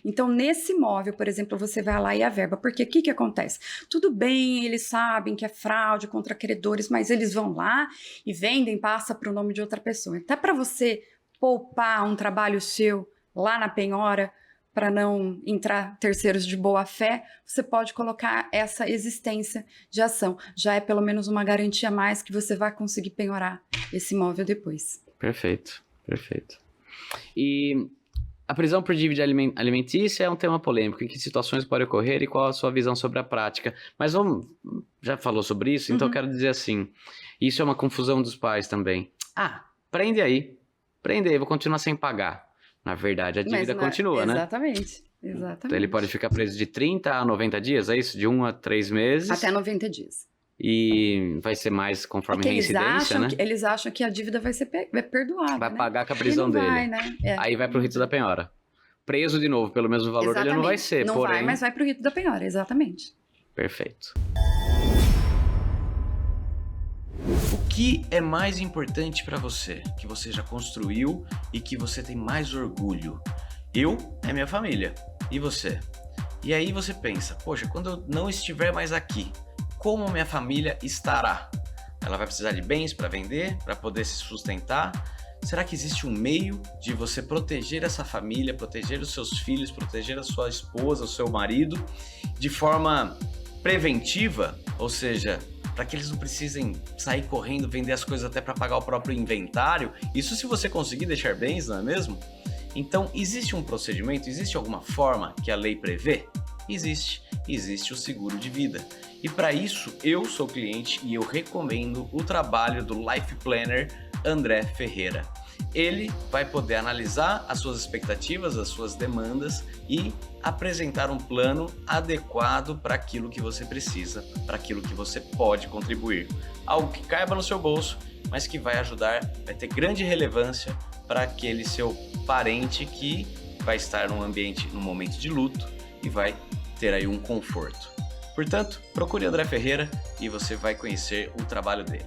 Então, nesse imóvel, por exemplo, você vai lá e averba. Porque o que acontece? Tudo bem, eles sabem que é fraude contra credores, mas eles vão lá e vendem, passa para o nome de outra pessoa. Até para você poupar um trabalho seu lá na penhora, para não entrar terceiros de boa fé, você pode colocar essa existência de ação. Já é pelo menos uma garantia a mais que você vai conseguir penhorar esse imóvel depois. Perfeito, perfeito. E a prisão por dívida alimentícia é um tema polêmico. Em que situações pode ocorrer e qual a sua visão sobre a prática? Mas já falou sobre isso, então eu quero dizer assim, isso é uma confusão dos pais também. Prende aí, vou continuar sem pagar. Na verdade, a dívida continua, né? Exatamente. Então, ele pode ficar preso de 30 a 90 dias, é isso? De 1 a 3 meses? Até 90 dias. E vai ser mais conforme a reincidência, né? Eles acham que a dívida vai ser perdoada, Vai né? pagar com a prisão dele. Vai, né? Aí vai pro rito da penhora. Preso de novo, pelo mesmo valor ele não vai ser, não porém... vai, mas vai pro rito da penhora, exatamente. Perfeito. O que é mais importante para você, que você já construiu e que você tem mais orgulho? É minha família. E você? E aí você pensa, poxa, quando eu não estiver mais aqui, como minha família estará? Ela vai precisar de bens para vender, para poder se sustentar? Será que existe um meio de você proteger essa família, proteger os seus filhos, proteger a sua esposa, o seu marido, de forma preventiva? Ou seja, para que eles não precisem sair correndo, vender as coisas até para pagar o próprio inventário? Isso se você conseguir deixar bens, não é mesmo? Então, existe um procedimento, existe alguma forma que a lei prevê? Existe o seguro de vida. E para isso, eu sou cliente e eu recomendo o trabalho do Life Planner André Ferreira. Ele vai poder analisar as suas expectativas, as suas demandas e apresentar um plano adequado para aquilo que você precisa, para aquilo que você pode contribuir. Algo que caiba no seu bolso, mas que vai ajudar, vai ter grande relevância para aquele seu parente que vai estar num momento de luto e vai ter aí um conforto. Portanto, procure André Ferreira e você vai conhecer o trabalho dele.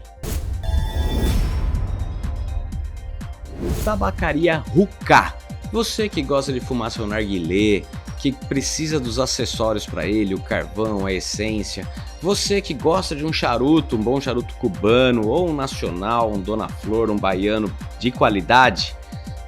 Tabacaria Rucá. Você que gosta de fumar seu narguilé, que precisa dos acessórios para ele, o carvão, a essência. Você que gosta de um charuto, um bom charuto cubano, ou um nacional, um Dona Flor, um baiano de qualidade,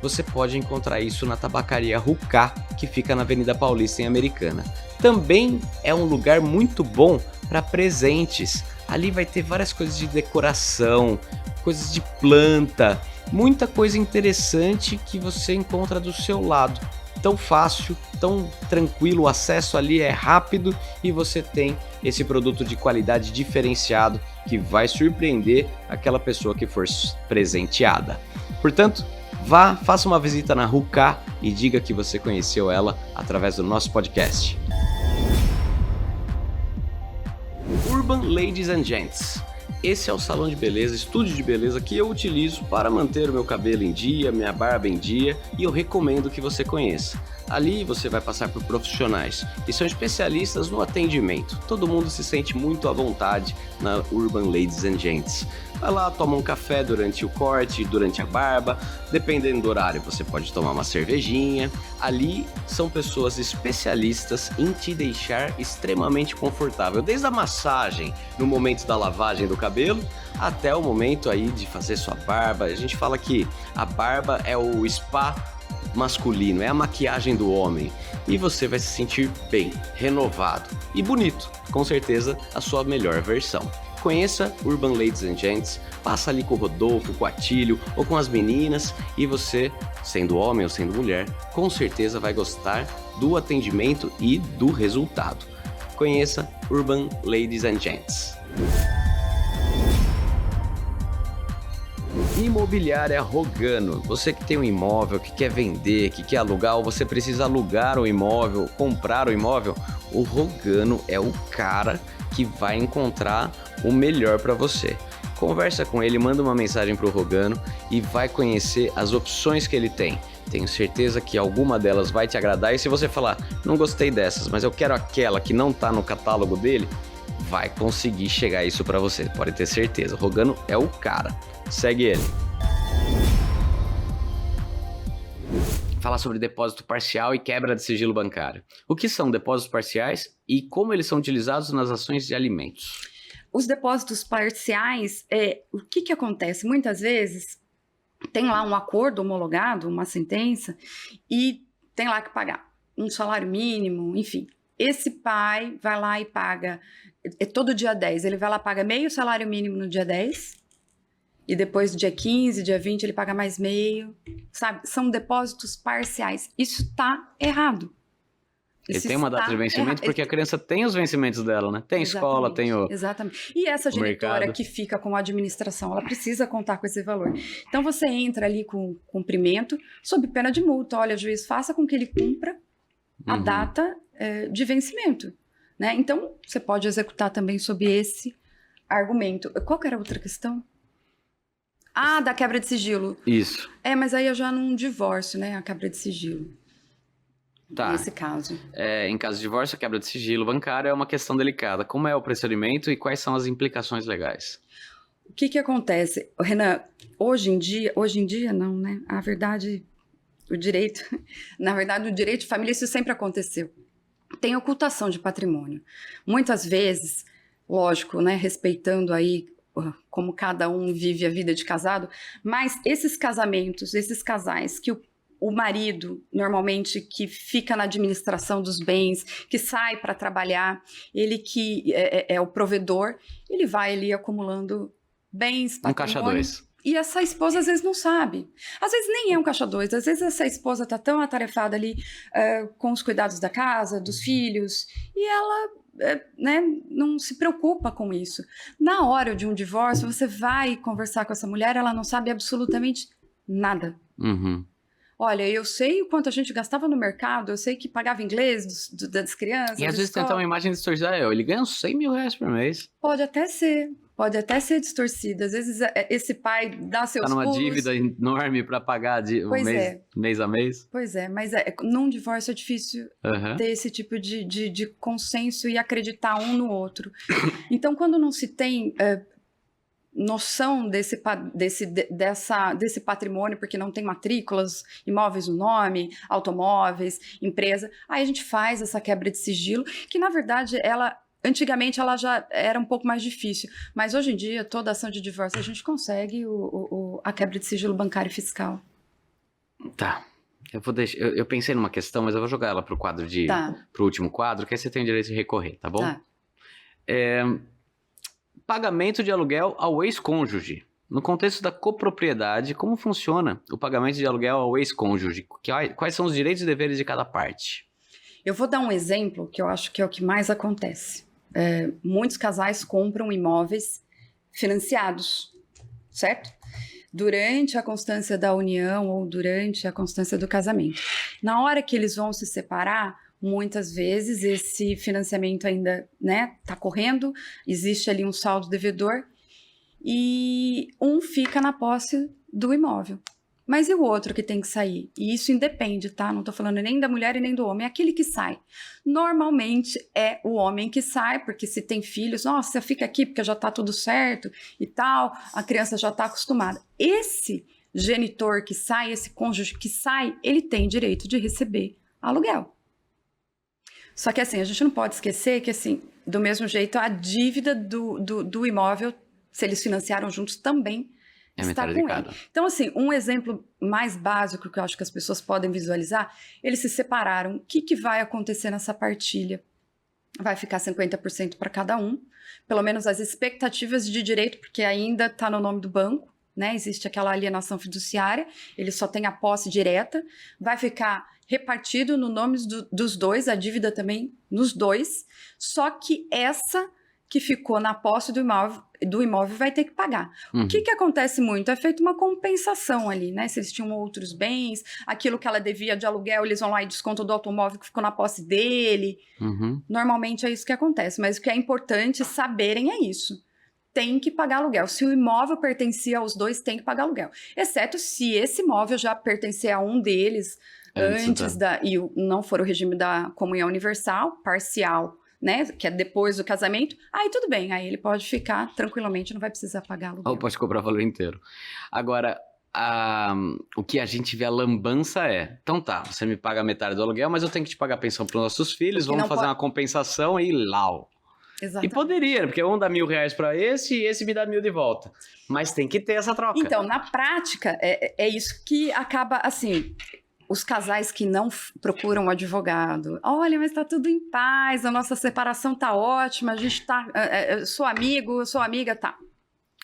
você pode encontrar isso na Tabacaria Rucá, que fica na Avenida Paulista, em Americana. Também é um lugar muito bom para presentes. Ali vai ter várias coisas de decoração, coisas de planta, muita coisa interessante que você encontra do seu lado. Tão fácil, tão tranquilo, o acesso ali é rápido e você tem esse produto de qualidade diferenciado que vai surpreender aquela pessoa que for presenteada. Portanto, vá, faça uma visita na Rucá e diga que você conheceu ela através do nosso podcast. Urban Ladies and Gents. Esse é o salão de beleza, estúdio de beleza que eu utilizo para manter o meu cabelo em dia, minha barba em dia, e eu recomendo que você conheça. Ali você vai passar por profissionais que são especialistas no atendimento. Todo mundo se sente muito à vontade na Urban Ladies and Gents. Vai lá, toma um café durante o corte, durante a barba, dependendo do horário você pode tomar uma cervejinha. Ali são pessoas especialistas em te deixar extremamente confortável, desde a massagem no momento da lavagem do cabelo até o momento aí de fazer sua barba. A gente fala que a barba é o spa masculino, é a maquiagem do homem, e você vai se sentir bem, renovado e bonito, com certeza a sua melhor versão. Conheça Urban Ladies and Gents, passa ali com o Rodolfo, com o Atílio ou com as meninas, e você, sendo homem ou sendo mulher, com certeza vai gostar do atendimento e do resultado. Conheça Urban Ladies and Gents. Imobiliária Rogano. Você que tem um imóvel, que quer vender, que quer alugar, ou você precisa alugar o imóvel, comprar o imóvel, o Rogano é o cara que vai encontrar o melhor para você. Conversa com ele, manda uma mensagem para o Rogano e vai conhecer as opções que ele tem. Tenho certeza que alguma delas vai te agradar, e se você falar, não gostei dessas, mas eu quero aquela que não está no catálogo dele, vai conseguir chegar a isso para você, pode ter certeza. O Rogano é o cara. Segue ele. Falar sobre depósito parcial e quebra de sigilo bancário. O que são depósitos parciais e como eles são utilizados nas ações de alimentos? Os depósitos parciais, o que acontece? Muitas vezes tem lá um acordo homologado, uma sentença, e tem lá que pagar um salário mínimo, enfim. Esse pai vai lá e paga, todo dia 10, ele vai lá e paga meio salário mínimo no dia 10, e depois dia 15, dia 20, ele paga mais meio, sabe? São depósitos parciais. Isso está errado. Ele tem uma data de vencimento porque a criança tem os vencimentos dela, né? Tem escola, tem o Exatamente. E essa diretora que fica com a administração, ela precisa contar com esse valor. Então, você entra ali com cumprimento, sob pena de multa. Olha, juiz, faça com que ele cumpra a data de vencimento, né? Então, você pode executar também sob esse argumento. Qual que era a outra questão? Ah, da quebra de sigilo. Isso. Mas aí é já num divórcio, né? A quebra de sigilo. Tá. Nesse caso. Em caso de divórcio, a quebra de sigilo bancário é uma questão delicada. Como é o procedimento e quais são as implicações legais? O que acontece? Renan, hoje em dia não, né? A verdade, na verdade, o direito de família, isso sempre aconteceu. Tem ocultação de patrimônio. Muitas vezes, lógico, né? Respeitando aí como cada um vive a vida de casado, mas esses casamentos, esses casais que o marido, normalmente, que fica na administração dos bens, que sai para trabalhar, ele que é o provedor, ele vai ali acumulando bens, patrimônio. Um caixa dois. E essa esposa, às vezes, não sabe. Às vezes, nem é um caixa dois. Às vezes, essa esposa está tão atarefada ali com os cuidados da casa, dos filhos, e ela não se preocupa com isso. Na hora de um divórcio, você vai conversar com essa mulher, ela não sabe absolutamente nada. Uhum. Olha, eu sei o quanto a gente gastava no mercado, eu sei que pagava inglês das crianças. E às vezes tem até uma imagem distorcida, ele ganha uns 100 mil reais por mês. Pode até ser distorcida. Às vezes esse pai dá seus pulos. Tá numa pulos. dívida enorme para pagar mês a mês. Pois é, mas num divórcio é difícil ter esse tipo de consenso e acreditar um no outro. Então, quando não se tem noção desse patrimônio, porque não tem matrículas, imóveis no nome, automóveis, empresa, aí a gente faz essa quebra de sigilo, que na verdade antigamente ela já era um pouco mais difícil, mas hoje em dia toda ação de divórcio a gente consegue a quebra de sigilo bancário e fiscal. Tá. Eu pensei numa questão, mas eu vou jogar ela pro último quadro, que aí você tem o direito de recorrer, tá bom? Tá. Pagamento de aluguel ao ex-cônjuge. No contexto da copropriedade, como funciona o pagamento de aluguel ao ex-cônjuge? Quais são os direitos e deveres de cada parte? Eu vou dar um exemplo que eu acho que é o que mais acontece. Muitos casais compram imóveis financiados, certo? Durante a constância da união ou durante a constância do casamento. Na hora que eles vão se separar, muitas vezes esse financiamento ainda tá correndo, existe ali um saldo devedor e um fica na posse do imóvel. Mas e o outro que tem que sair? E isso independe, tá? Não tô falando nem da mulher e nem do homem, é aquele que sai. Normalmente é o homem que sai, porque se tem filhos, nossa, fica aqui porque já tá tudo certo e tal, a criança já tá acostumada. Esse genitor que sai, esse cônjuge que sai, ele tem direito de receber aluguel. Só que assim, a gente não pode esquecer que assim, do mesmo jeito, a dívida do imóvel, se eles financiaram juntos, também está com ele. Então assim, um exemplo mais básico que eu acho que as pessoas podem visualizar, eles se separaram, o que vai acontecer nessa partilha? Vai ficar 50% para cada um, pelo menos as expectativas de direito, porque ainda está no nome do banco, né? Existe aquela alienação fiduciária, ele só tem a posse direta, vai ficar repartido no nome dos dois, a dívida também nos dois, só que essa que ficou na posse do imóvel vai ter que pagar. O que acontece muito? É feita uma compensação ali, né? Se eles tinham outros bens, aquilo que ela devia de aluguel, eles vão lá e descontam do automóvel que ficou na posse dele. Normalmente é isso que acontece, mas o que é importante saberem é isso. Tem que pagar aluguel. Se o imóvel pertencia aos dois, tem que pagar aluguel. Exceto se esse imóvel já pertencer a um deles antes e não for o regime da comunhão universal, parcial, né, que é depois do casamento, aí tudo bem, aí ele pode ficar tranquilamente, não vai precisar pagar aluguel. Ou pode cobrar o valor inteiro. Agora, o que a gente vê a lambança é, então tá, você me paga metade do aluguel, mas eu tenho que te pagar a pensão para os nossos filhos, vamos fazer uma compensação e lau. Exatamente. E poderia, porque um dá R$1.000 para esse e esse me dá 1.000 de volta. Mas tem que ter essa troca. Então, na prática, é isso que acaba, assim, os casais que não procuram um advogado. Olha, mas tá tudo em paz, a nossa separação tá ótima, a gente tá... sou amigo, sou amiga, tá.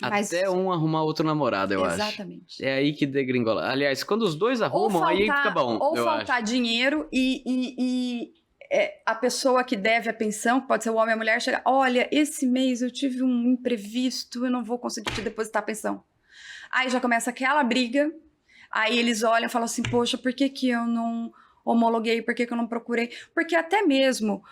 Mas... Até um arrumar outro namorado, eu acho. Exatamente. É aí que degringola. Aliás, quando os dois arrumam, aí fica bom, ou faltar dinheiro e a pessoa que deve a pensão, que pode ser o homem ou a mulher, chega, olha, esse mês eu tive um imprevisto, eu não vou conseguir te depositar a pensão. Aí já começa aquela briga, aí eles olham e falam assim, poxa, por que eu não homologuei, por que eu não procurei? Porque até mesmo,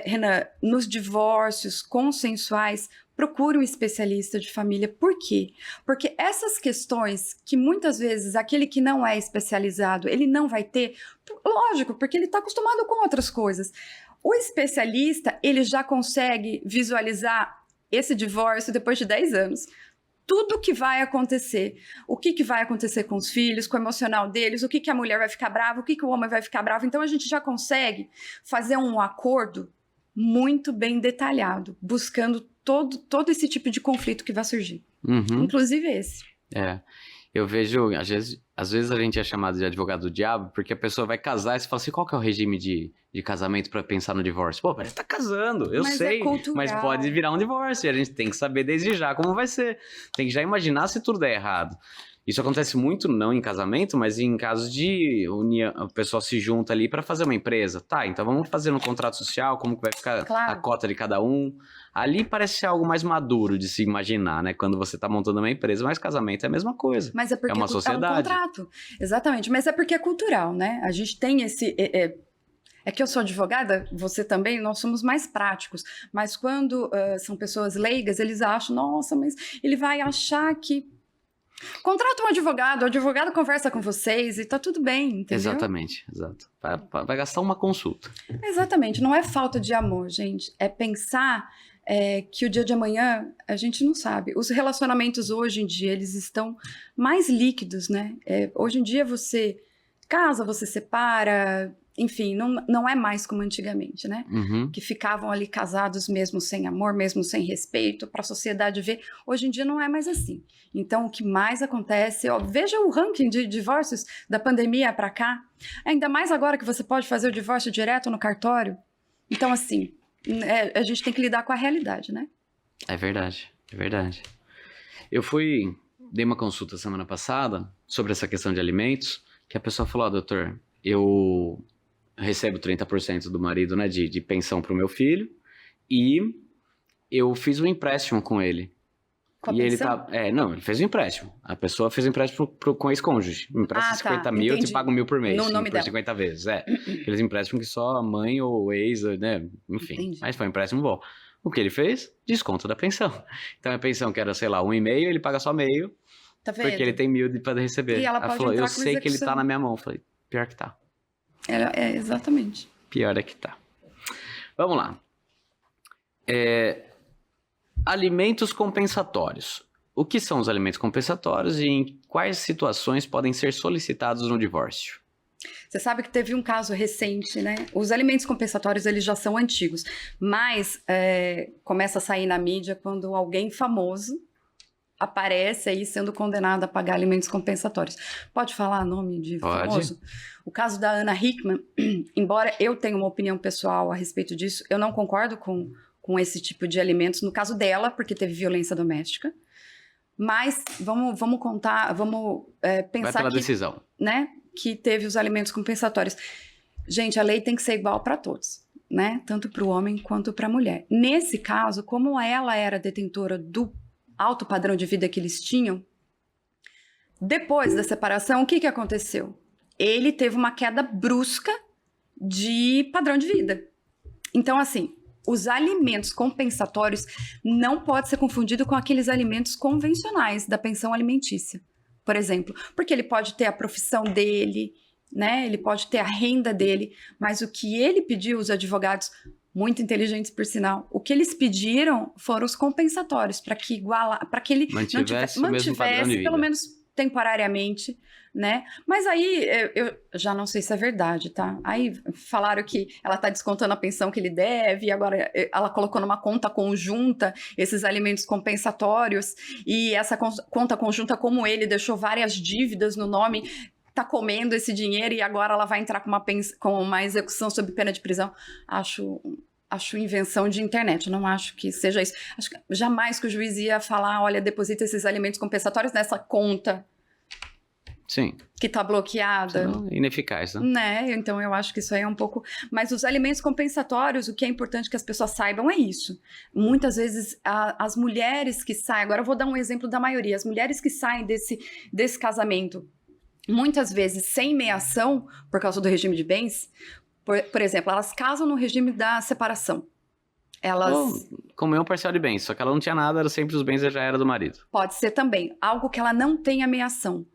Renan, nos divórcios consensuais, procure um especialista de família. Por quê? Porque essas questões que muitas vezes aquele que não é especializado, ele não vai ter, lógico, porque ele está acostumado com outras coisas. O especialista, ele já consegue visualizar esse divórcio depois de 10 anos. Tudo que vai acontecer, o que vai acontecer com os filhos, com o emocional deles, o que a mulher vai ficar brava, o que o homem vai ficar bravo. Então a gente já consegue fazer um acordo muito bem detalhado, buscando todo esse tipo de conflito que vai surgir. Inclusive esse. Eu vejo, às vezes a gente é chamado de advogado do diabo, porque a pessoa vai casar e você fala assim, qual que é o regime de casamento para pensar no divórcio? Pô, mas você tá casando, eu sei, mas pode virar um divórcio, e a gente tem que saber desde já como vai ser. Tem que já imaginar se tudo der errado. Isso acontece muito, não em casamento, mas em casos de união, o pessoal se junta ali para fazer uma empresa. Tá, então vamos fazer um contrato social, como que vai ficar a cota de cada um. Ali parece ser algo mais maduro de se imaginar, né? Quando você tá montando uma empresa, mas casamento é a mesma coisa. Mas é porque uma sociedade. É um contrato. Exatamente, mas é porque é cultural, né? A gente tem esse... É que eu sou advogada, você também, nós somos mais práticos. Mas quando são pessoas leigas, eles acham, nossa, mas ele vai achar que... Contrata um advogado, o advogado conversa com vocês e tá tudo bem, entendeu? Exatamente, exato. Vai gastar uma consulta. Exatamente, não é falta de amor, gente. É pensar que o dia de amanhã a gente não sabe. Os relacionamentos hoje em dia, eles estão mais líquidos, né? Hoje em dia você casa, você separa... Enfim, não é mais como antigamente, né? Que ficavam ali casados mesmo sem amor, mesmo sem respeito, para a sociedade ver. Hoje em dia não é mais assim. Então, o que mais acontece... veja o ranking de divórcios da pandemia para cá. Ainda mais agora que você pode fazer o divórcio direto no cartório. Então, assim, a gente tem que lidar com a realidade, né? É verdade, é verdade. Eu dei uma consulta semana passada sobre essa questão de alimentos, que a pessoa falou, doutor, eu... recebo 30% do marido, né, de pensão pro meu filho, e eu fiz um empréstimo com ele. Com a e pensão? Ele fez um empréstimo. A pessoa fez um empréstimo com ex-cônjuge. Me empresta 50 mil, eu te pago 1.000 por mês. No nome dela. 50 vezes, Aqueles empréstimos que só a mãe ou ex, né, enfim. Entendi. Mas foi um empréstimo bom. O que ele fez? Desconto da pensão. Então a pensão que era, sei lá, 1,5, ele paga só meio, Tá vendo? porque ele tem 1.000 para receber. E ela Ela pode falou, entrar eu com sei que ele execução. tá na minha mão. Eu falei, pior que tá. Exatamente. Pior é que tá. Vamos lá. Alimentos compensatórios. O que são os alimentos compensatórios e em quais situações podem ser solicitados no divórcio? Você sabe que teve um caso recente, né? Os alimentos compensatórios, eles já são antigos, mas começa a sair na mídia quando alguém famoso aparece aí sendo condenado a pagar alimentos compensatórios. Pode falar nome de famoso? O caso da Ana Hickman, embora eu tenha uma opinião pessoal a respeito disso, eu não concordo com esse tipo de alimentos, no caso dela, porque teve violência doméstica. Mas vamos pensar Vai pela que, decisão. né, que teve os alimentos compensatórios. Gente, a lei tem que ser igual para todos, né? Tanto para o homem quanto para a mulher. Nesse caso, como ela era detentora do alto padrão de vida que eles tinham, depois da separação, o que aconteceu? Ele teve uma queda brusca de padrão de vida. Então, assim, os alimentos compensatórios não pode ser confundido com aqueles alimentos convencionais da pensão alimentícia, por exemplo, porque ele pode ter a profissão dele, né? Ele pode ter a renda dele, mas o que ele pediu, os advogados, muito inteligentes por sinal, o que eles pediram foram os compensatórios para que ele mantivesse o mesmo padrão de vida. Pelo menos temporariamente, né? Mas aí, eu já não sei se é verdade, tá? Aí falaram que ela tá descontando a pensão que ele deve, e agora ela colocou numa conta conjunta esses alimentos compensatórios, e essa conta conjunta, como ele deixou várias dívidas no nome, tá comendo esse dinheiro, e agora ela vai entrar com uma execução sob pena de prisão. Acho invenção de internet, eu não acho que seja isso. Acho que jamais que o juiz ia falar, olha, deposita esses alimentos compensatórios nessa conta. Sim. Que tá bloqueada. Senão, ineficaz, né? Então eu acho que isso aí é um pouco... Mas os alimentos compensatórios, o que é importante que as pessoas saibam é isso. Muitas vezes, as mulheres que saem... Agora eu vou dar um exemplo da maioria. As mulheres que saem desse casamento, muitas vezes sem meação, por causa do regime de bens... Por exemplo, elas casam no regime da separação. Elas... Comeu um parcial de bens, só que ela não tinha nada, era sempre os bens já era do marido. Pode ser também. Algo que ela não tem ameação.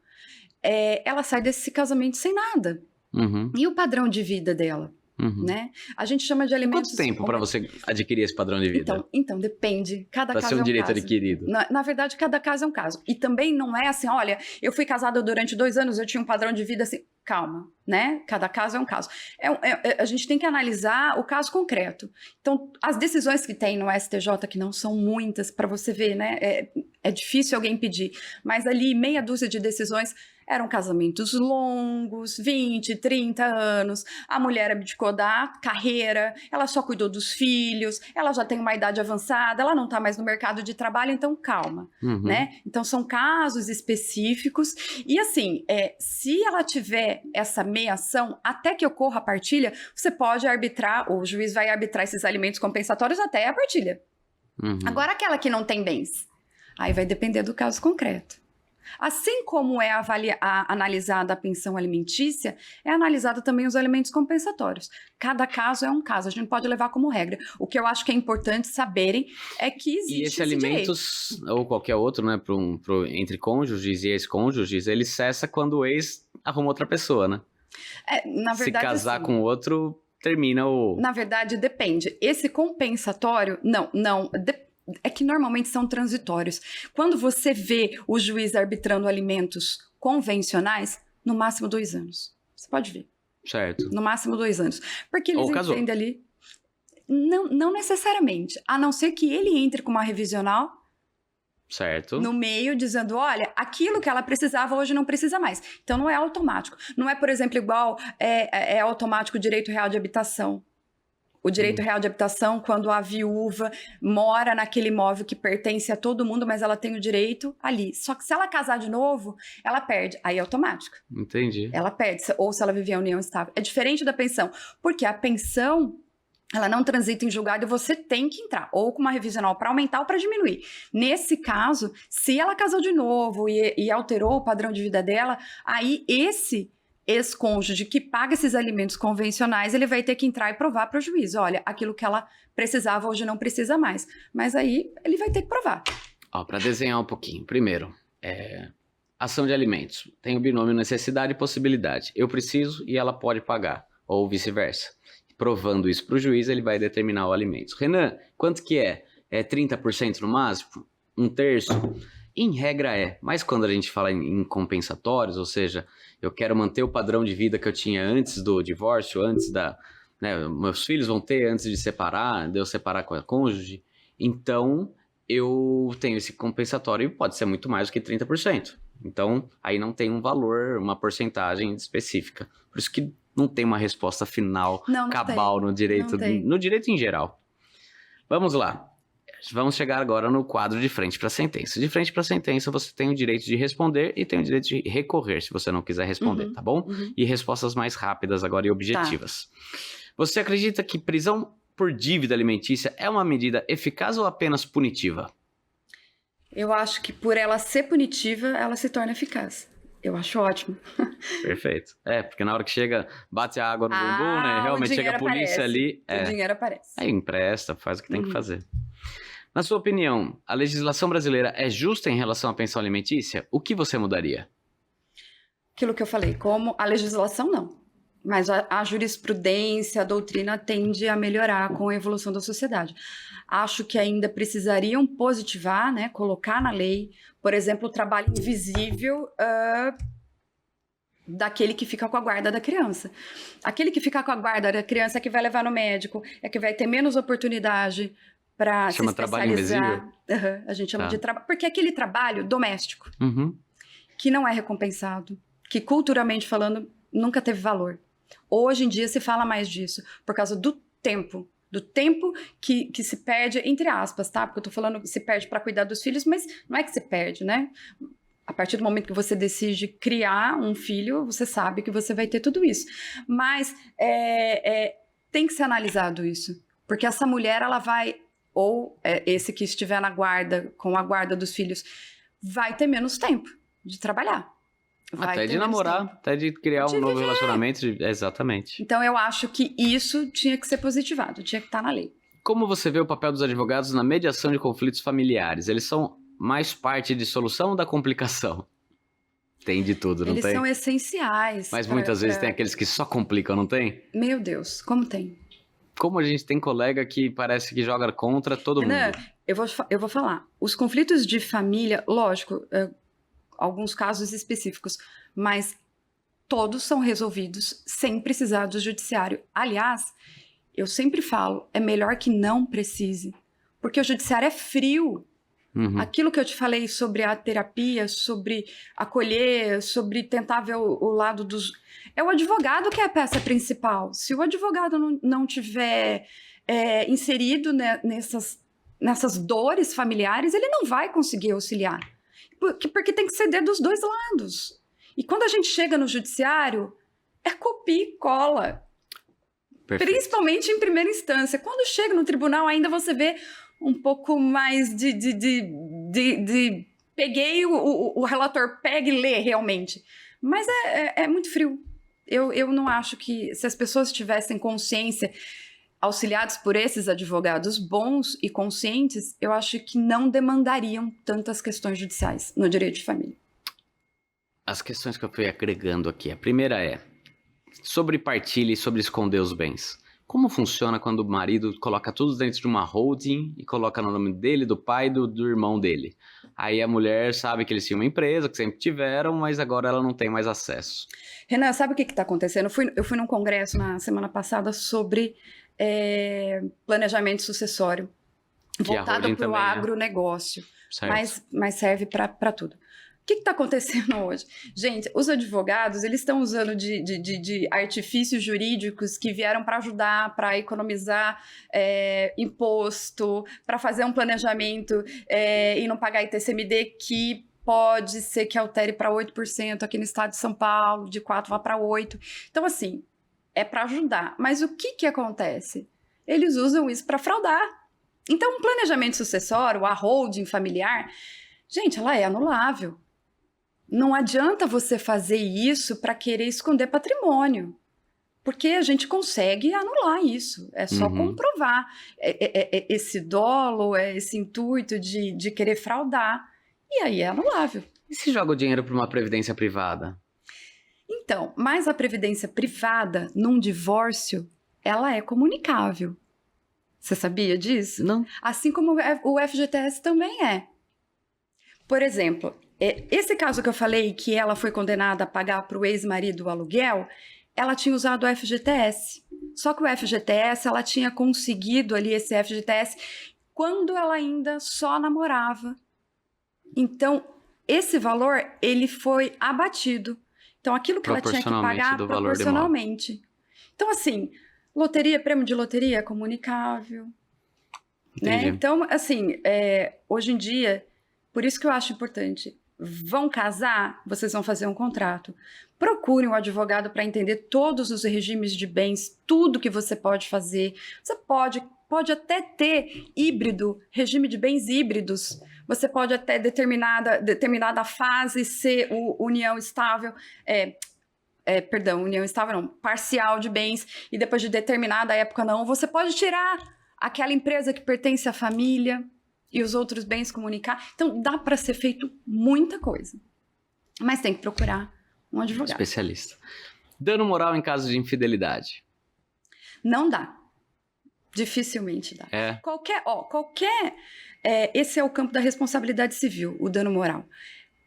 Ela sai desse casamento sem nada. Uhum. E o padrão de vida dela? Uhum. Né? A gente chama de alimentos... Quanto tempo para você adquirir esse padrão de vida? Então depende. Cada caso é um caso. Para ser um direito adquirido. Na verdade, cada caso é um caso. E também não é assim, olha, eu fui casada durante 2 anos, eu tinha um padrão de vida assim... Calma, né? Cada caso é um caso. A gente tem que analisar o caso concreto. Então, as decisões que tem no STJ, que não são muitas, para você ver, né? É difícil alguém pedir. Mas ali, meia dúzia de decisões eram casamentos longos, 20, 30 anos. A mulher abdicou da carreira, ela só cuidou dos filhos, ela já tem uma idade avançada, ela não está mais no mercado de trabalho, então calma, né? Então, são casos específicos. E assim, se ela tiver essa meação, até que ocorra a partilha, você pode arbitrar, o juiz vai arbitrar esses alimentos compensatórios até a partilha. Agora, aquela que não tem bens, aí vai depender do caso concreto. Assim como é analisada a pensão alimentícia, é analisada também os alimentos compensatórios. Cada caso é um caso, a gente pode levar como regra. O que eu acho que é importante saberem é que existe esse alimentos, direito. Ou qualquer outro, né, entre cônjuges e ex-cônjuges, ele cessa quando o ex arruma outra pessoa, né? Na verdade, se casar assim, com outro, termina o... Na verdade, depende. Esse compensatório, é que normalmente são transitórios. Quando você vê o juiz arbitrando alimentos convencionais, no máximo 2 anos. Você pode ver. Certo. No máximo 2 anos. Porque eles entendem ali... Não necessariamente. A não ser que ele entre com uma revisional... Certo. No meio, dizendo, olha, aquilo que ela precisava hoje não precisa mais. Então, não é automático. Não é, por exemplo, igual é automático o direito real de habitação. O direito real de habitação, quando a viúva mora naquele imóvel que pertence a todo mundo, mas ela tem o direito ali. Só que se ela casar de novo, ela perde. Aí é automático. Entendi. Ela perde, ou se ela viver em união estável. É diferente da pensão, porque a pensão... ela não transita em julgado e você tem que entrar, ou com uma revisional para aumentar ou para diminuir. Nesse caso, se ela casou de novo e alterou o padrão de vida dela, aí esse ex-cônjuge que paga esses alimentos convencionais, ele vai ter que entrar e provar para o juiz, olha, aquilo que ela precisava, hoje não precisa mais. Mas aí ele vai ter que provar. Ó, para desenhar um pouquinho. Primeiro, ação de alimentos. Tem o binômio necessidade e possibilidade. Eu preciso e ela pode pagar. Ou vice-versa. Provando isso para o juiz, ele vai determinar o alimento. Renan, quanto que é? É 30% no máximo? Um terço? Em regra mas quando a gente fala em compensatórios, ou seja, eu quero manter o padrão de vida que eu tinha antes do divórcio, antes meus filhos vão ter antes de eu separar com a cônjuge, então eu tenho esse compensatório e pode ser muito mais do que 30%. Então, aí não tem um valor, uma porcentagem específica. Por isso que não tem uma resposta final, cabal no direito em geral. Vamos lá. Vamos chegar agora no quadro de frente para a sentença. De frente para a sentença, você tem o direito de responder e tem o direito de recorrer, se você não quiser responder, tá bom? E respostas mais rápidas agora e objetivas. Tá. Você acredita que prisão por dívida alimentícia é uma medida eficaz ou apenas punitiva? Eu acho que por ela ser punitiva, ela se torna eficaz. Eu acho ótimo. Perfeito. Porque na hora que chega, bate a água no bumbum, né? Realmente chega a polícia ali. O dinheiro aparece. Aí empresta, faz o que tem que fazer. Na sua opinião, a legislação brasileira é justa em relação à pensão alimentícia? O que você mudaria? Aquilo que eu falei, como a legislação não. Mas a jurisprudência, a doutrina tende a melhorar com a evolução da sociedade. Acho que ainda precisariam positivar, né, colocar na lei, por exemplo, o trabalho invisível daquele que fica com a guarda da criança. Aquele que fica com a guarda da criança é que vai levar no médico, é que vai ter menos oportunidade para se especializar. Chama trabalho invisível? A gente chama de trabalho, porque é aquele trabalho doméstico, que não é recompensado, que culturalmente falando nunca teve valor. Hoje em dia se fala mais disso, por causa do tempo que se perde, entre aspas, tá? Porque eu tô falando que se perde para cuidar dos filhos, mas não é que se perde, né? A partir do momento que você decide criar um filho, você sabe que você vai ter tudo isso. Mas tem que ser analisado isso, porque essa mulher, ela vai, ou esse que estiver na guarda, com a guarda dos filhos, vai ter menos tempo de trabalhar. Até de namorar, até de criar um novo relacionamento. Exatamente. Então eu acho que isso tinha que ser positivado, tinha que estar na lei. Como você vê o papel dos advogados na mediação de conflitos familiares? Eles são mais parte de solução ou da complicação? Tem de tudo, não tem? Eles são essenciais. Mas muitas vezes tem aqueles que só complicam, não tem? Meu Deus, como tem? Como a gente tem colega que parece que joga contra todo mundo. Eu vou falar. Os conflitos de família, lógico, alguns casos específicos, mas todos são resolvidos sem precisar do judiciário. Aliás, eu sempre falo, é melhor que não precise, porque o judiciário é frio. Aquilo que eu te falei sobre a terapia, sobre acolher, sobre tentar ver o lado dos... É o advogado que é a peça principal. Se o advogado não tiver inserido nessas dores familiares, ele não vai conseguir auxiliar. Porque tem que ceder dos dois lados. E quando a gente chega no judiciário, é copia e cola. Perfeito. Principalmente em primeira instância. Quando chega no tribunal, ainda você vê um pouco mais de peguei o relator, pega e lê realmente. Mas é muito frio. Eu não acho que, se as pessoas tivessem consciência, auxiliados por esses advogados bons e conscientes, eu acho que não demandariam tantas questões judiciais no direito de família. As questões que eu fui agregando aqui. A primeira é sobre partilha e sobre esconder os bens. Como funciona quando o marido coloca tudo dentro de uma holding e coloca no nome dele, do pai e do irmão dele? Aí a mulher sabe que eles tinham uma empresa, que sempre tiveram, mas agora ela não tem mais acesso. Renan, sabe o que está acontecendo? Eu fui num congresso na semana passada sobre planejamento sucessório, voltado para o agronegócio, mas serve para tudo. O que está acontecendo hoje? Gente, os advogados, eles estão usando de artifícios jurídicos que vieram para ajudar, para economizar imposto, para fazer um planejamento e não pagar ITCMD, que pode ser que altere para 8% aqui no estado de São Paulo, de 4% vá para 8%. Então, assim, é para ajudar. Mas o que acontece? Eles usam isso para fraudar. Então, um planejamento sucessório, a holding familiar, gente, ela é anulável. Não adianta você fazer isso para querer esconder patrimônio. Porque a gente consegue anular isso, é só comprovar esse dolo, esse intuito de querer fraudar, e aí é anulável. E se joga o dinheiro para uma previdência privada? Então, mas a previdência privada, num divórcio, ela é comunicável. Você sabia disso? Não. Assim como o FGTS também é. Por exemplo, esse caso que eu falei, que ela foi condenada a pagar para o ex-marido o aluguel, ela tinha usado o FGTS. Só que o FGTS, ela tinha conseguido ali esse FGTS quando ela ainda só namorava. Então, esse valor, ele foi abatido. Então, aquilo que ela tinha que pagar proporcionalmente. Então, assim, loteria, prêmio de loteria é comunicável. Né? Então, assim, hoje em dia, por isso que eu acho importante, vão casar, vocês vão fazer um contrato. Procurem um advogado para entender todos os regimes de bens, tudo que você pode fazer. Você pode até ter híbrido, regime de bens híbridos. Você pode até determinada fase ser união estável, união estável não, parcial de bens, e depois de determinada época não. Você pode tirar aquela empresa que pertence à família e os outros bens comunicar. Então, dá para ser feito muita coisa. Mas tem que procurar um advogado. Especialista. Dano moral em caso de infidelidade. Não dá. Dificilmente dá. Esse é o campo da responsabilidade civil, o dano moral.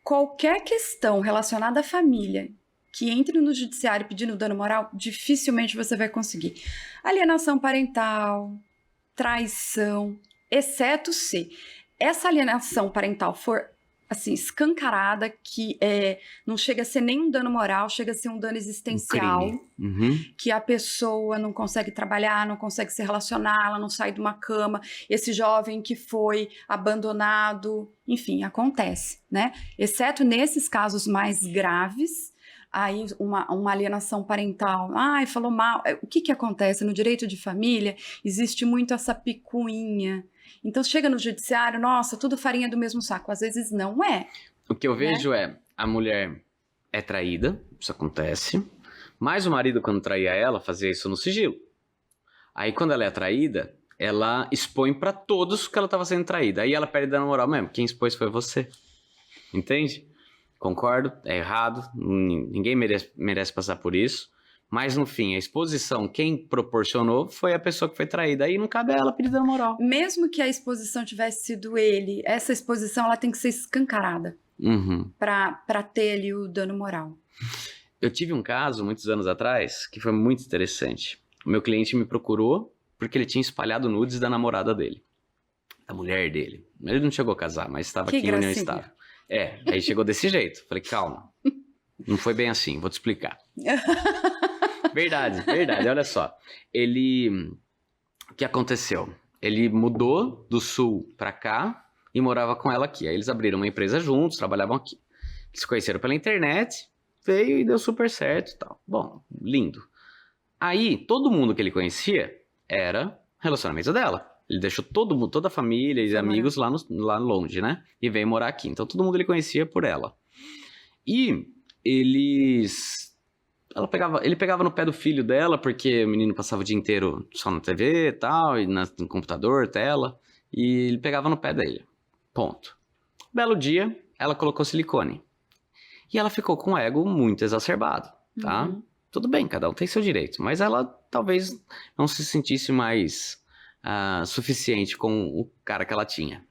Qualquer questão relacionada à família que entre no judiciário pedindo dano moral, dificilmente você vai conseguir. Alienação parental, traição, exceto se essa alienação parental for assim, escancarada, que não chega a ser nem um dano moral, chega a ser um dano existencial, que a pessoa não consegue trabalhar, não consegue se relacionar, ela não sai de uma cama, esse jovem que foi abandonado, enfim, acontece, né? Exceto nesses casos mais graves, aí uma alienação parental, falou mal, o que acontece? No direito de família existe muito essa picuinha. Então chega no judiciário, nossa, tudo farinha do mesmo saco. Às vezes não é. O que eu vejo a mulher é traída, isso acontece, mas o marido, quando traía ela, fazia isso no sigilo. Aí quando ela é traída, ela expõe pra todos que ela estava sendo traída. Aí ela perde dano moral mesmo. Quem expôs foi você. Entende? Concordo, é errado, ninguém merece passar por isso. Mas, no fim, a exposição, quem proporcionou foi a pessoa que foi traída. Aí não cabe a ela pedir dano moral. Mesmo que a exposição tivesse sido ele, essa exposição ela tem que ser escancarada para ter ali o dano moral. Eu tive um caso, muitos anos atrás, que foi muito interessante. O meu cliente me procurou porque ele tinha espalhado nudes da namorada dele, da mulher dele. Ele não chegou a casar, mas estava aqui em união estável. Aí chegou desse jeito. Falei, calma, não foi bem assim, vou te explicar. Verdade, olha só. O que aconteceu? Ele mudou do sul pra cá e morava com ela aqui. Aí eles abriram uma empresa juntos, trabalhavam aqui. Eles se conheceram pela internet, veio e deu super certo e tal. Bom, lindo. Aí, todo mundo que ele conhecia era relacionamento dela. Ele deixou toda a família e amigos lá longe, né? E veio morar aqui. Então, todo mundo ele conhecia por ela. E ele pegava no pé do filho dela, porque o menino passava o dia inteiro só na TV e tal, e no computador, tela, e ele pegava no pé dele. Ponto. Belo dia, ela colocou silicone. E ela ficou com o ego muito exacerbado, tá? Tudo bem, cada um tem seu direito, mas ela talvez não se sentisse mais suficiente com o cara que ela tinha.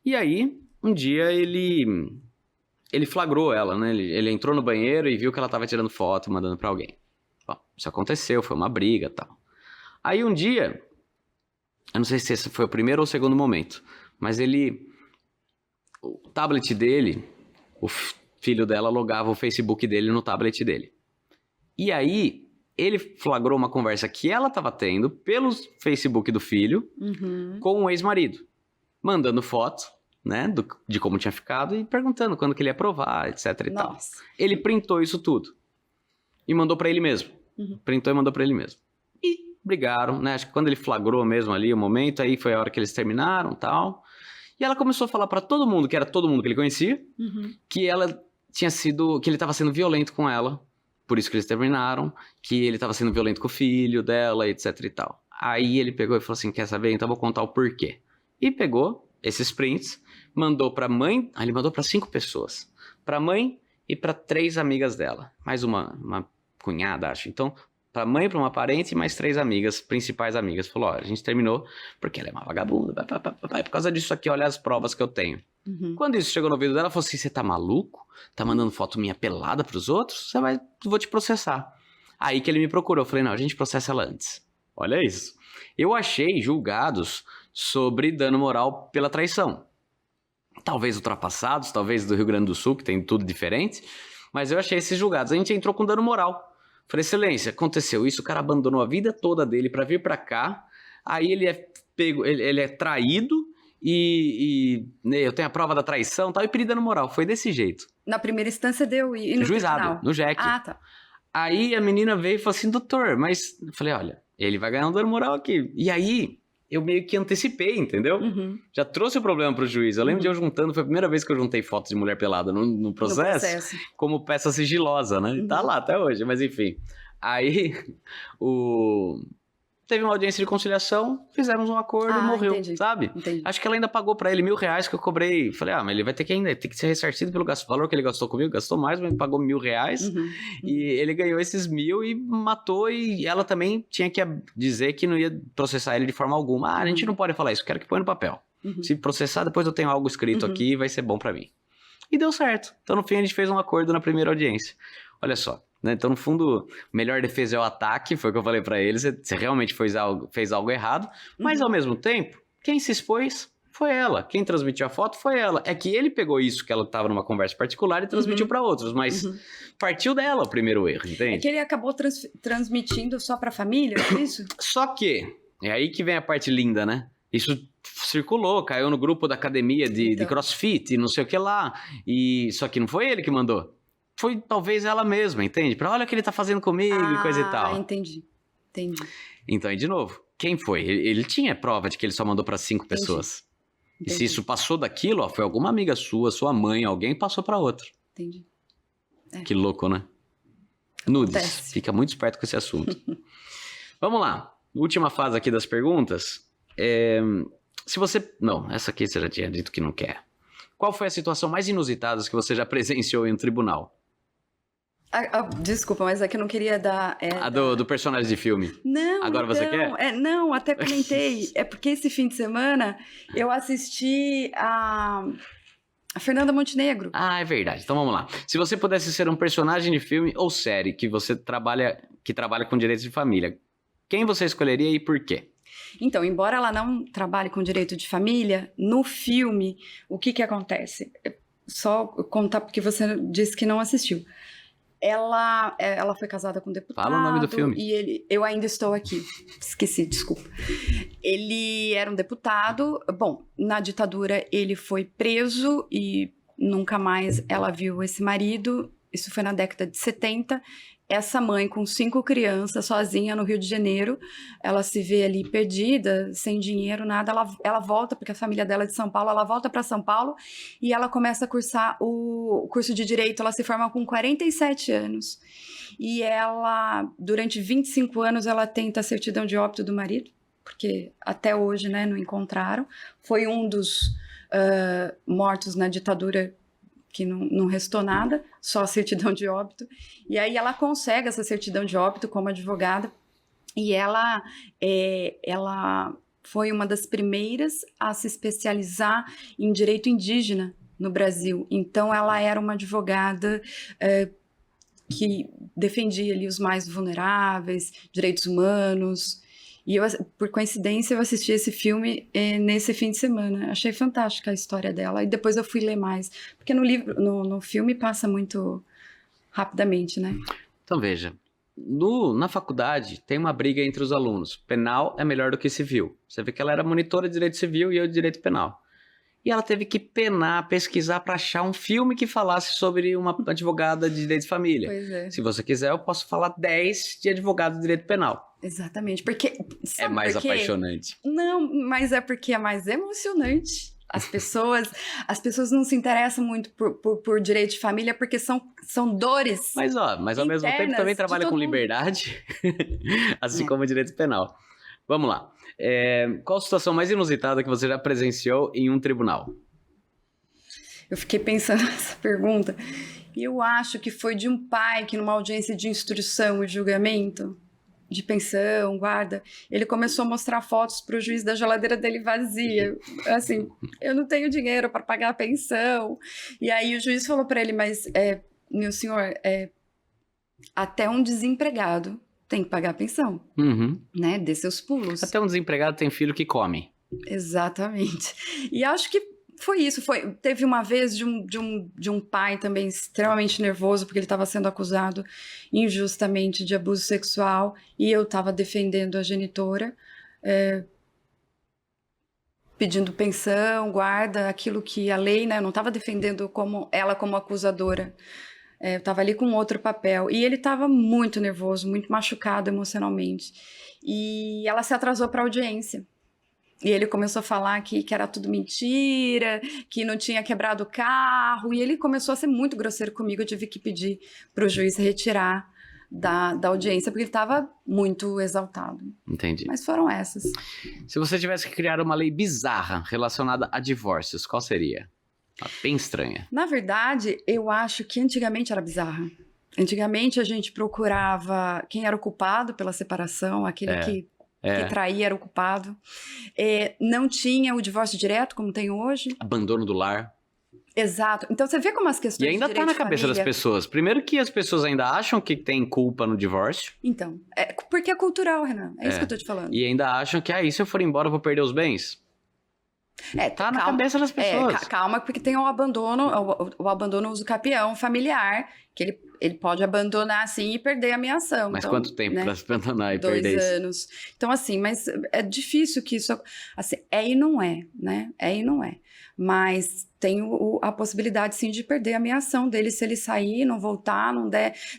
E aí, um dia ele flagrou ela, né? Ele entrou no banheiro e viu que ela tava tirando foto e mandando pra alguém. Bom, isso aconteceu, foi uma briga e tal. Aí um dia, eu não sei se esse foi o primeiro ou o segundo momento, mas o tablet dele, o filho dela logava o Facebook dele no tablet dele. E aí, ele flagrou uma conversa que ela tava tendo pelo Facebook do filho com o ex-marido, mandando foto, né, de como tinha ficado e perguntando quando que ele ia aprovar, etc e tal. Ele printou isso tudo e mandou pra ele mesmo. Printou e mandou pra ele mesmo. E brigaram, né, acho que quando ele flagrou mesmo ali o momento, aí foi a hora que eles terminaram e tal. E ela começou a falar pra todo mundo, que era todo mundo que ele conhecia, que ele tava sendo violento com ela, por isso que eles terminaram, que ele estava sendo violento com o filho dela, etc e tal. Aí ele pegou e falou assim, quer saber? Então eu vou contar o porquê. E pegou esses prints, mandou pra mãe, ele mandou pra 5 pessoas. Pra mãe e pra 3 amigas dela. Mais uma cunhada, acho. Então, pra mãe, pra uma parente e mais 3 amigas, principais amigas. Falou, ó, a gente terminou porque ela é uma vagabunda, por causa disso aqui, olha as provas que eu tenho. Quando isso chegou no ouvido dela, ela falou assim, você tá maluco? Tá mandando foto minha pelada pros outros? Vou te processar. Aí que ele me procurou, eu falei, não, a gente processa ela antes. Olha isso. Eu achei julgados sobre dano moral pela traição. Talvez ultrapassados, talvez do Rio Grande do Sul, que tem tudo diferente, mas eu achei esses julgados. A gente entrou com dano moral. Falei, excelência, aconteceu isso, o cara abandonou a vida toda dele pra vir pra cá, aí ele é pego, ele é traído e eu tenho a prova da traição e tal, e pedi dano moral. Foi desse jeito. Na primeira instância deu e no Juizado, tribunal? no JEC. Ah, tá. Aí a menina veio e falou assim, doutor, mas... Eu falei, olha, ele vai ganhar um dano moral aqui. E aí, eu meio que antecipei, entendeu? Já trouxe o problema pro juiz. Eu lembro de eu juntando, foi a primeira vez que eu juntei fotos de mulher pelada no processo, como peça sigilosa, né? E tá lá até hoje, mas enfim. Aí, teve uma audiência de conciliação, fizemos um acordo e morreu, entendi. sabe? Entendi. Acho que ela ainda pagou pra ele R$1.000 que eu cobrei. Falei, mas ele vai ter que ser ressarcido pelo valor que ele gastou comigo. Gastou mais, mas pagou R$1.000. E ele ganhou esses 1.000 e matou. E ela também tinha que dizer que não ia processar ele de forma alguma. A gente não pode falar isso, quero que põe no papel. Se processar, depois eu tenho algo escrito aqui e vai ser bom pra mim. E deu certo. Então, no fim, a gente fez um acordo na primeira audiência. Olha só. Né? Então, no fundo, melhor defesa é o ataque, foi o que eu falei pra eles. Você realmente fez algo errado, mas ao mesmo tempo, quem se expôs foi ela. Quem transmitiu a foto foi ela. É que ele pegou isso que ela estava numa conversa particular e transmitiu pra outros, mas partiu dela o primeiro erro, entende? É que ele acabou transmitindo só pra família, é isso? Só que, é aí que vem a parte linda, né? Isso circulou, caiu no grupo da academia de CrossFit e não sei o que lá. Só que não foi ele que mandou. Foi talvez ela mesma, entende? Pra olha o que ele tá fazendo comigo e coisa e tal. Entendi. Então, aí de novo, quem foi? Ele tinha prova de que ele só mandou pra 5 pessoas. E se isso passou daquilo, ó, foi alguma amiga sua mãe, alguém passou pra outra. Entendi. Que louco, né? Nudes. Acontece. Fica muito esperto com esse assunto. Vamos lá. Última fase aqui das perguntas. Se você... Não, essa aqui você já tinha dito que não quer. Qual foi a situação mais inusitada que você já presenciou em um tribunal? Desculpa, mas é que eu não queria dar... Do personagem de filme. Não, Agora então, você quer? Não, até comentei. É porque esse fim de semana eu assisti a Fernanda Montenegro. Ah, é verdade. Então vamos lá. Se você pudesse ser um personagem de filme ou série que trabalha com direitos de família, quem você escolheria e por quê? Então, embora ela não trabalhe com direito de família, no filme, o que acontece? Só contar porque você disse que não assistiu. Ela foi casada com um deputado. Fala o nome do filme. E eu ainda estou aqui. Esqueci, desculpa. Ele era um deputado. Bom, na ditadura ele foi preso e nunca mais ela viu esse marido. Isso foi na década de 70. Essa mãe com 5 crianças, sozinha no Rio de Janeiro, ela se vê ali perdida, sem dinheiro, nada. Ela volta, porque a família dela é de São Paulo, ela volta para São Paulo e ela começa a cursar o curso de Direito. Ela se forma com 47 anos. E ela, durante 25 anos, ela tenta a certidão de óbito do marido, porque até hoje, né, não encontraram. Foi um dos mortos na ditadura que não restou nada, só a certidão de óbito. E aí ela consegue essa certidão de óbito como advogada, e ela foi uma das primeiras a se especializar em direito indígena no Brasil. Então ela era uma advogada que defendia ali os mais vulneráveis, direitos humanos. E eu, por coincidência, eu assisti esse filme nesse fim de semana. Achei fantástica a história dela. E depois eu fui ler mais. Porque no filme passa muito rapidamente, né? Então veja, na faculdade tem uma briga entre os alunos. Penal é melhor do que civil. Você vê que ela era monitora de direito civil e eu de direito penal. E ela teve que penar, pesquisar para achar um filme que falasse sobre uma advogada de direito de família. Pois é. Se você quiser, eu posso falar 10 de advogado de direito penal. Exatamente, porque... É mais apaixonante. Não, mas é porque é mais emocionante. As pessoas não se interessam muito por direito de família porque são dores. Mas ao mesmo tempo também trabalha com liberdade, assim como o direito penal. Vamos lá. Qual a situação mais inusitada que você já presenciou em um tribunal? Eu fiquei pensando nessa pergunta e eu acho que foi de um pai que numa audiência de instrução e julgamento, de pensão, guarda, ele começou a mostrar fotos para o juiz da geladeira dele vazia. Assim, eu não tenho dinheiro para pagar a pensão. E aí o juiz falou para ele, mas, meu senhor, até um desempregado tem que pagar a pensão, né? Dê seus pulos. Até um desempregado tem filho que come. Exatamente. E acho que foi isso. Teve uma vez de um pai também extremamente nervoso, porque ele estava sendo acusado injustamente de abuso sexual, e eu estava defendendo a genitora, pedindo pensão, guarda, aquilo que a lei, né? Eu não estava defendendo ela como acusadora. Eu estava ali com outro papel. E ele estava muito nervoso, muito machucado emocionalmente. E ela se atrasou para a audiência. E ele começou a falar que era tudo mentira, que não tinha quebrado o carro. E ele começou a ser muito grosseiro comigo. Eu tive que pedir para o juiz retirar da audiência, porque ele estava muito exaltado. Entendi. Mas foram essas. Se você tivesse que criar uma lei bizarra relacionada a divórcios, qual seria? Bem estranha. Na verdade, eu acho que antigamente era bizarra. Antigamente a gente procurava quem era o culpado pela separação, aquele que traía era o culpado. Não tinha o divórcio direto, como tem hoje. Abandono do lar. Exato. Então você vê como as questões E ainda de tá na cabeça família... das pessoas. Primeiro que as pessoas ainda acham que tem culpa no divórcio. Então, porque é cultural, Renan. É isso que eu tô te falando. E ainda acham que, se eu for embora eu vou perder os bens. Tá na cabeça das pessoas. Calma, porque tem o abandono usucapião familiar, que ele pode abandonar assim e perder a minha ação. Mas então, quanto tempo pra se abandonar e 2 perder isso? 2 anos. Então, assim, mas é difícil que isso... Assim, e não é, né? E não é. Mas tem a possibilidade, sim, de perder a minha ação dele se ele sair, não voltar,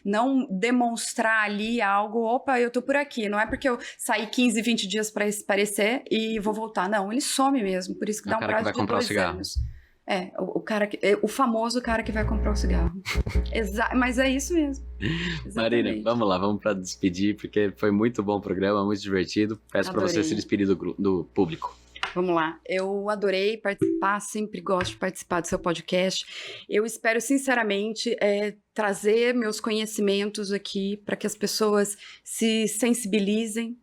não demonstrar ali algo, opa, eu tô por aqui. Não é porque eu saí 15, 20 dias para aparecer e vou voltar. Não, ele some mesmo. Por isso que dá um prazo de 2 anos. O famoso cara que vai comprar o cigarro. Mas é isso mesmo. Exatamente. Marina, vamos lá, vamos para despedir, porque foi muito bom o programa, muito divertido. Peço para você se despedir do público. Vamos lá, eu adorei participar, sempre gosto de participar do seu podcast. Eu espero sinceramente trazer meus conhecimentos aqui para que as pessoas se sensibilizem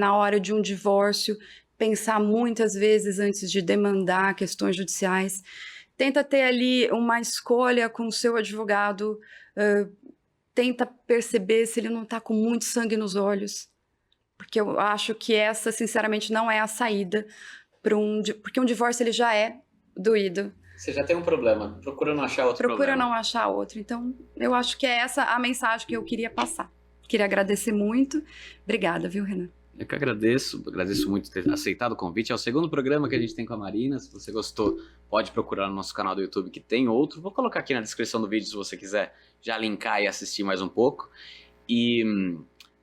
na hora de um divórcio, pensar muitas vezes antes de demandar questões judiciais. Tenta ter ali uma escolha com o seu advogado, tenta perceber se ele não está com muito sangue nos olhos. Porque eu acho que essa, sinceramente, não é a saída porque um divórcio ele já é doído. Você já tem um problema, procura não achar outro problema. Procura não achar outro. Então, eu acho que é essa a mensagem que eu queria passar. Queria agradecer muito. Obrigada, viu, Renan? Eu que agradeço muito ter aceitado o convite. É o segundo programa que a gente tem com a Marina. Se você gostou, pode procurar no nosso canal do YouTube que tem outro. Vou colocar aqui na descrição do vídeo se você quiser já linkar e assistir mais um pouco. E...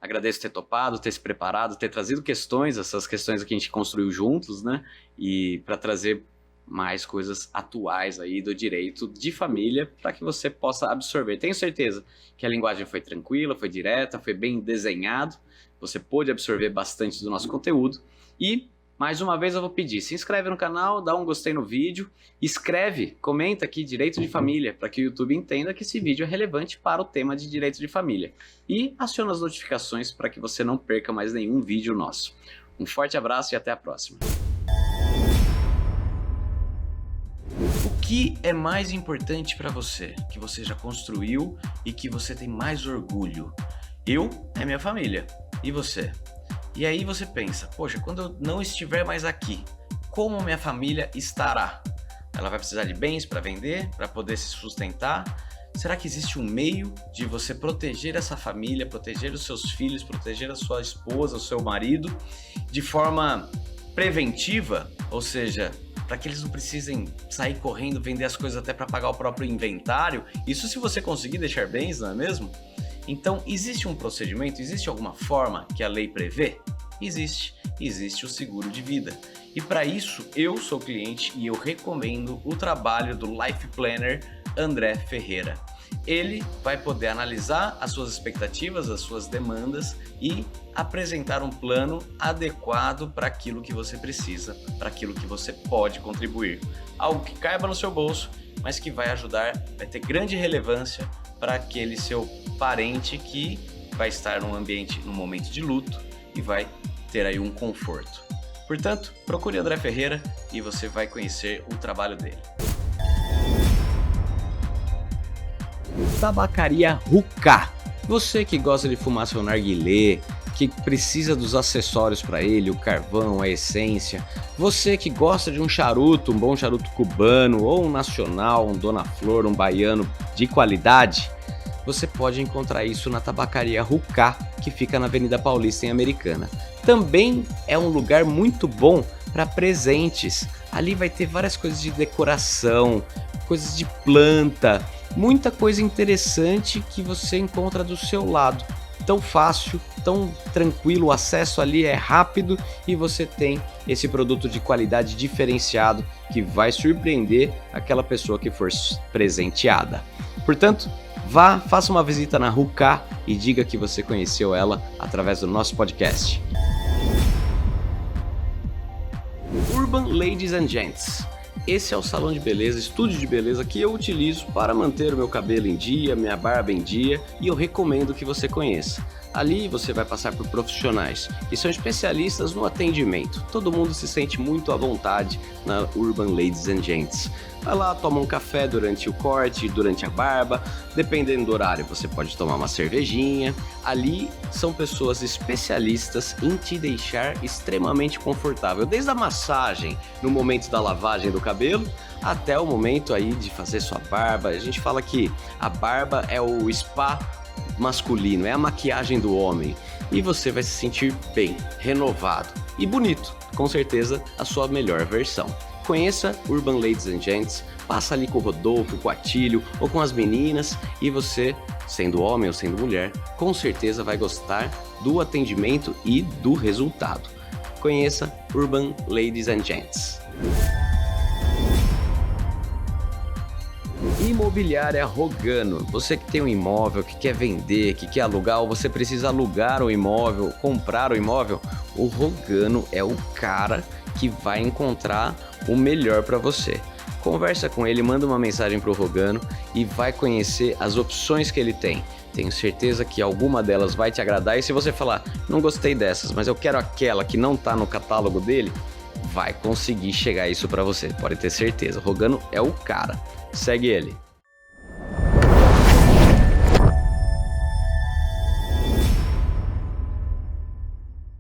agradeço ter topado, ter se preparado, ter trazido questões, essas questões que a gente construiu juntos, né? E para trazer mais coisas atuais aí do direito de família para que você possa absorver. Tenho certeza que a linguagem foi tranquila, foi direta, foi bem desenhado. Você pôde absorver bastante do nosso conteúdo. E, mais uma vez, eu vou pedir, se inscreve no canal, dá um gostei no vídeo, escreve, comenta aqui direito de família, para que o YouTube entenda que esse vídeo é relevante para o tema de direito de família. E aciona as notificações para que você não perca mais nenhum vídeo nosso. Um forte abraço e até a próxima. O que é mais importante para você, que você já construiu e que você tem mais orgulho? É minha família. E você? E aí você pensa, poxa, quando eu não estiver mais aqui, como minha família estará? Ela vai precisar de bens para vender, para poder se sustentar? Será que existe um meio de você proteger essa família, proteger os seus filhos, proteger a sua esposa, o seu marido, de forma preventiva? Ou seja, para que eles não precisem sair correndo, vender as coisas até para pagar o próprio inventário? Isso se você conseguir deixar bens, não é mesmo? Então, existe um procedimento, existe alguma forma que a lei prevê? Existe o seguro de vida. E para isso, eu sou cliente e eu recomendo o trabalho do Life Planner André Ferreira. Ele vai poder analisar as suas expectativas, as suas demandas e apresentar um plano adequado para aquilo que você precisa, para aquilo que você pode contribuir. Algo que caiba no seu bolso, mas que vai ajudar, vai ter grande relevância para aquele seu parente que vai estar num ambiente, num momento de luto e vai ter aí um conforto. Portanto, procure André Ferreira e você vai conhecer o trabalho dele. Tabacaria Rucá. Você que gosta de fumar seu narguilé, que precisa dos acessórios para ele, o carvão, a essência. Você que gosta de um charuto, um bom charuto cubano, ou um nacional, um Dona Flor, um baiano de qualidade, você pode encontrar isso na Tabacaria Rucá, que fica na Avenida Paulista, em Americana. Também é um lugar muito bom para presentes. Ali vai ter várias coisas de decoração, coisas de planta, muita coisa interessante que você encontra do seu lado. Tão fácil, tão tranquilo, o acesso ali é rápido e você tem esse produto de qualidade diferenciado que vai surpreender aquela pessoa que for presenteada. Portanto, vá, faça uma visita na Rucá e diga que você conheceu ela através do nosso podcast. Urban Ladies and Gents. Esse é o salão de beleza, estúdio de beleza que eu utilizo para manter o meu cabelo em dia, minha barba em dia, e eu recomendo que você conheça. Ali você vai passar por profissionais que são especialistas no atendimento. Todo mundo se sente muito à vontade na Urban Ladies and Gents. Vai lá, toma um café durante o corte, durante a barba, dependendo do horário você pode tomar uma cervejinha. Ali são pessoas especialistas em te deixar extremamente confortável, desde a massagem no momento da lavagem do cabelo até o momento aí de fazer sua barba. A gente fala que a barba é o spa masculino, é a maquiagem do homem, e você vai se sentir bem, renovado e bonito, com certeza a sua melhor versão. Conheça Urban Ladies and Gents, passa ali com o Rodolfo, com o Atílio ou com as meninas e você, sendo homem ou sendo mulher, com certeza vai gostar do atendimento e do resultado. Conheça Urban Ladies and Gents. Imobiliária Rogano. Você que tem um imóvel, que quer vender, que quer alugar, ou você precisa alugar o imóvel, comprar o imóvel, o Rogano é o cara que vai encontrar o melhor para você. Conversa com ele, manda uma mensagem para o Rogano e vai conhecer as opções que ele tem. Tenho certeza que alguma delas vai te agradar, e se você falar, não gostei dessas, mas eu quero aquela que não está no catálogo dele, vai conseguir chegar isso para você, pode ter certeza. O Rogano é o cara. Segue ele.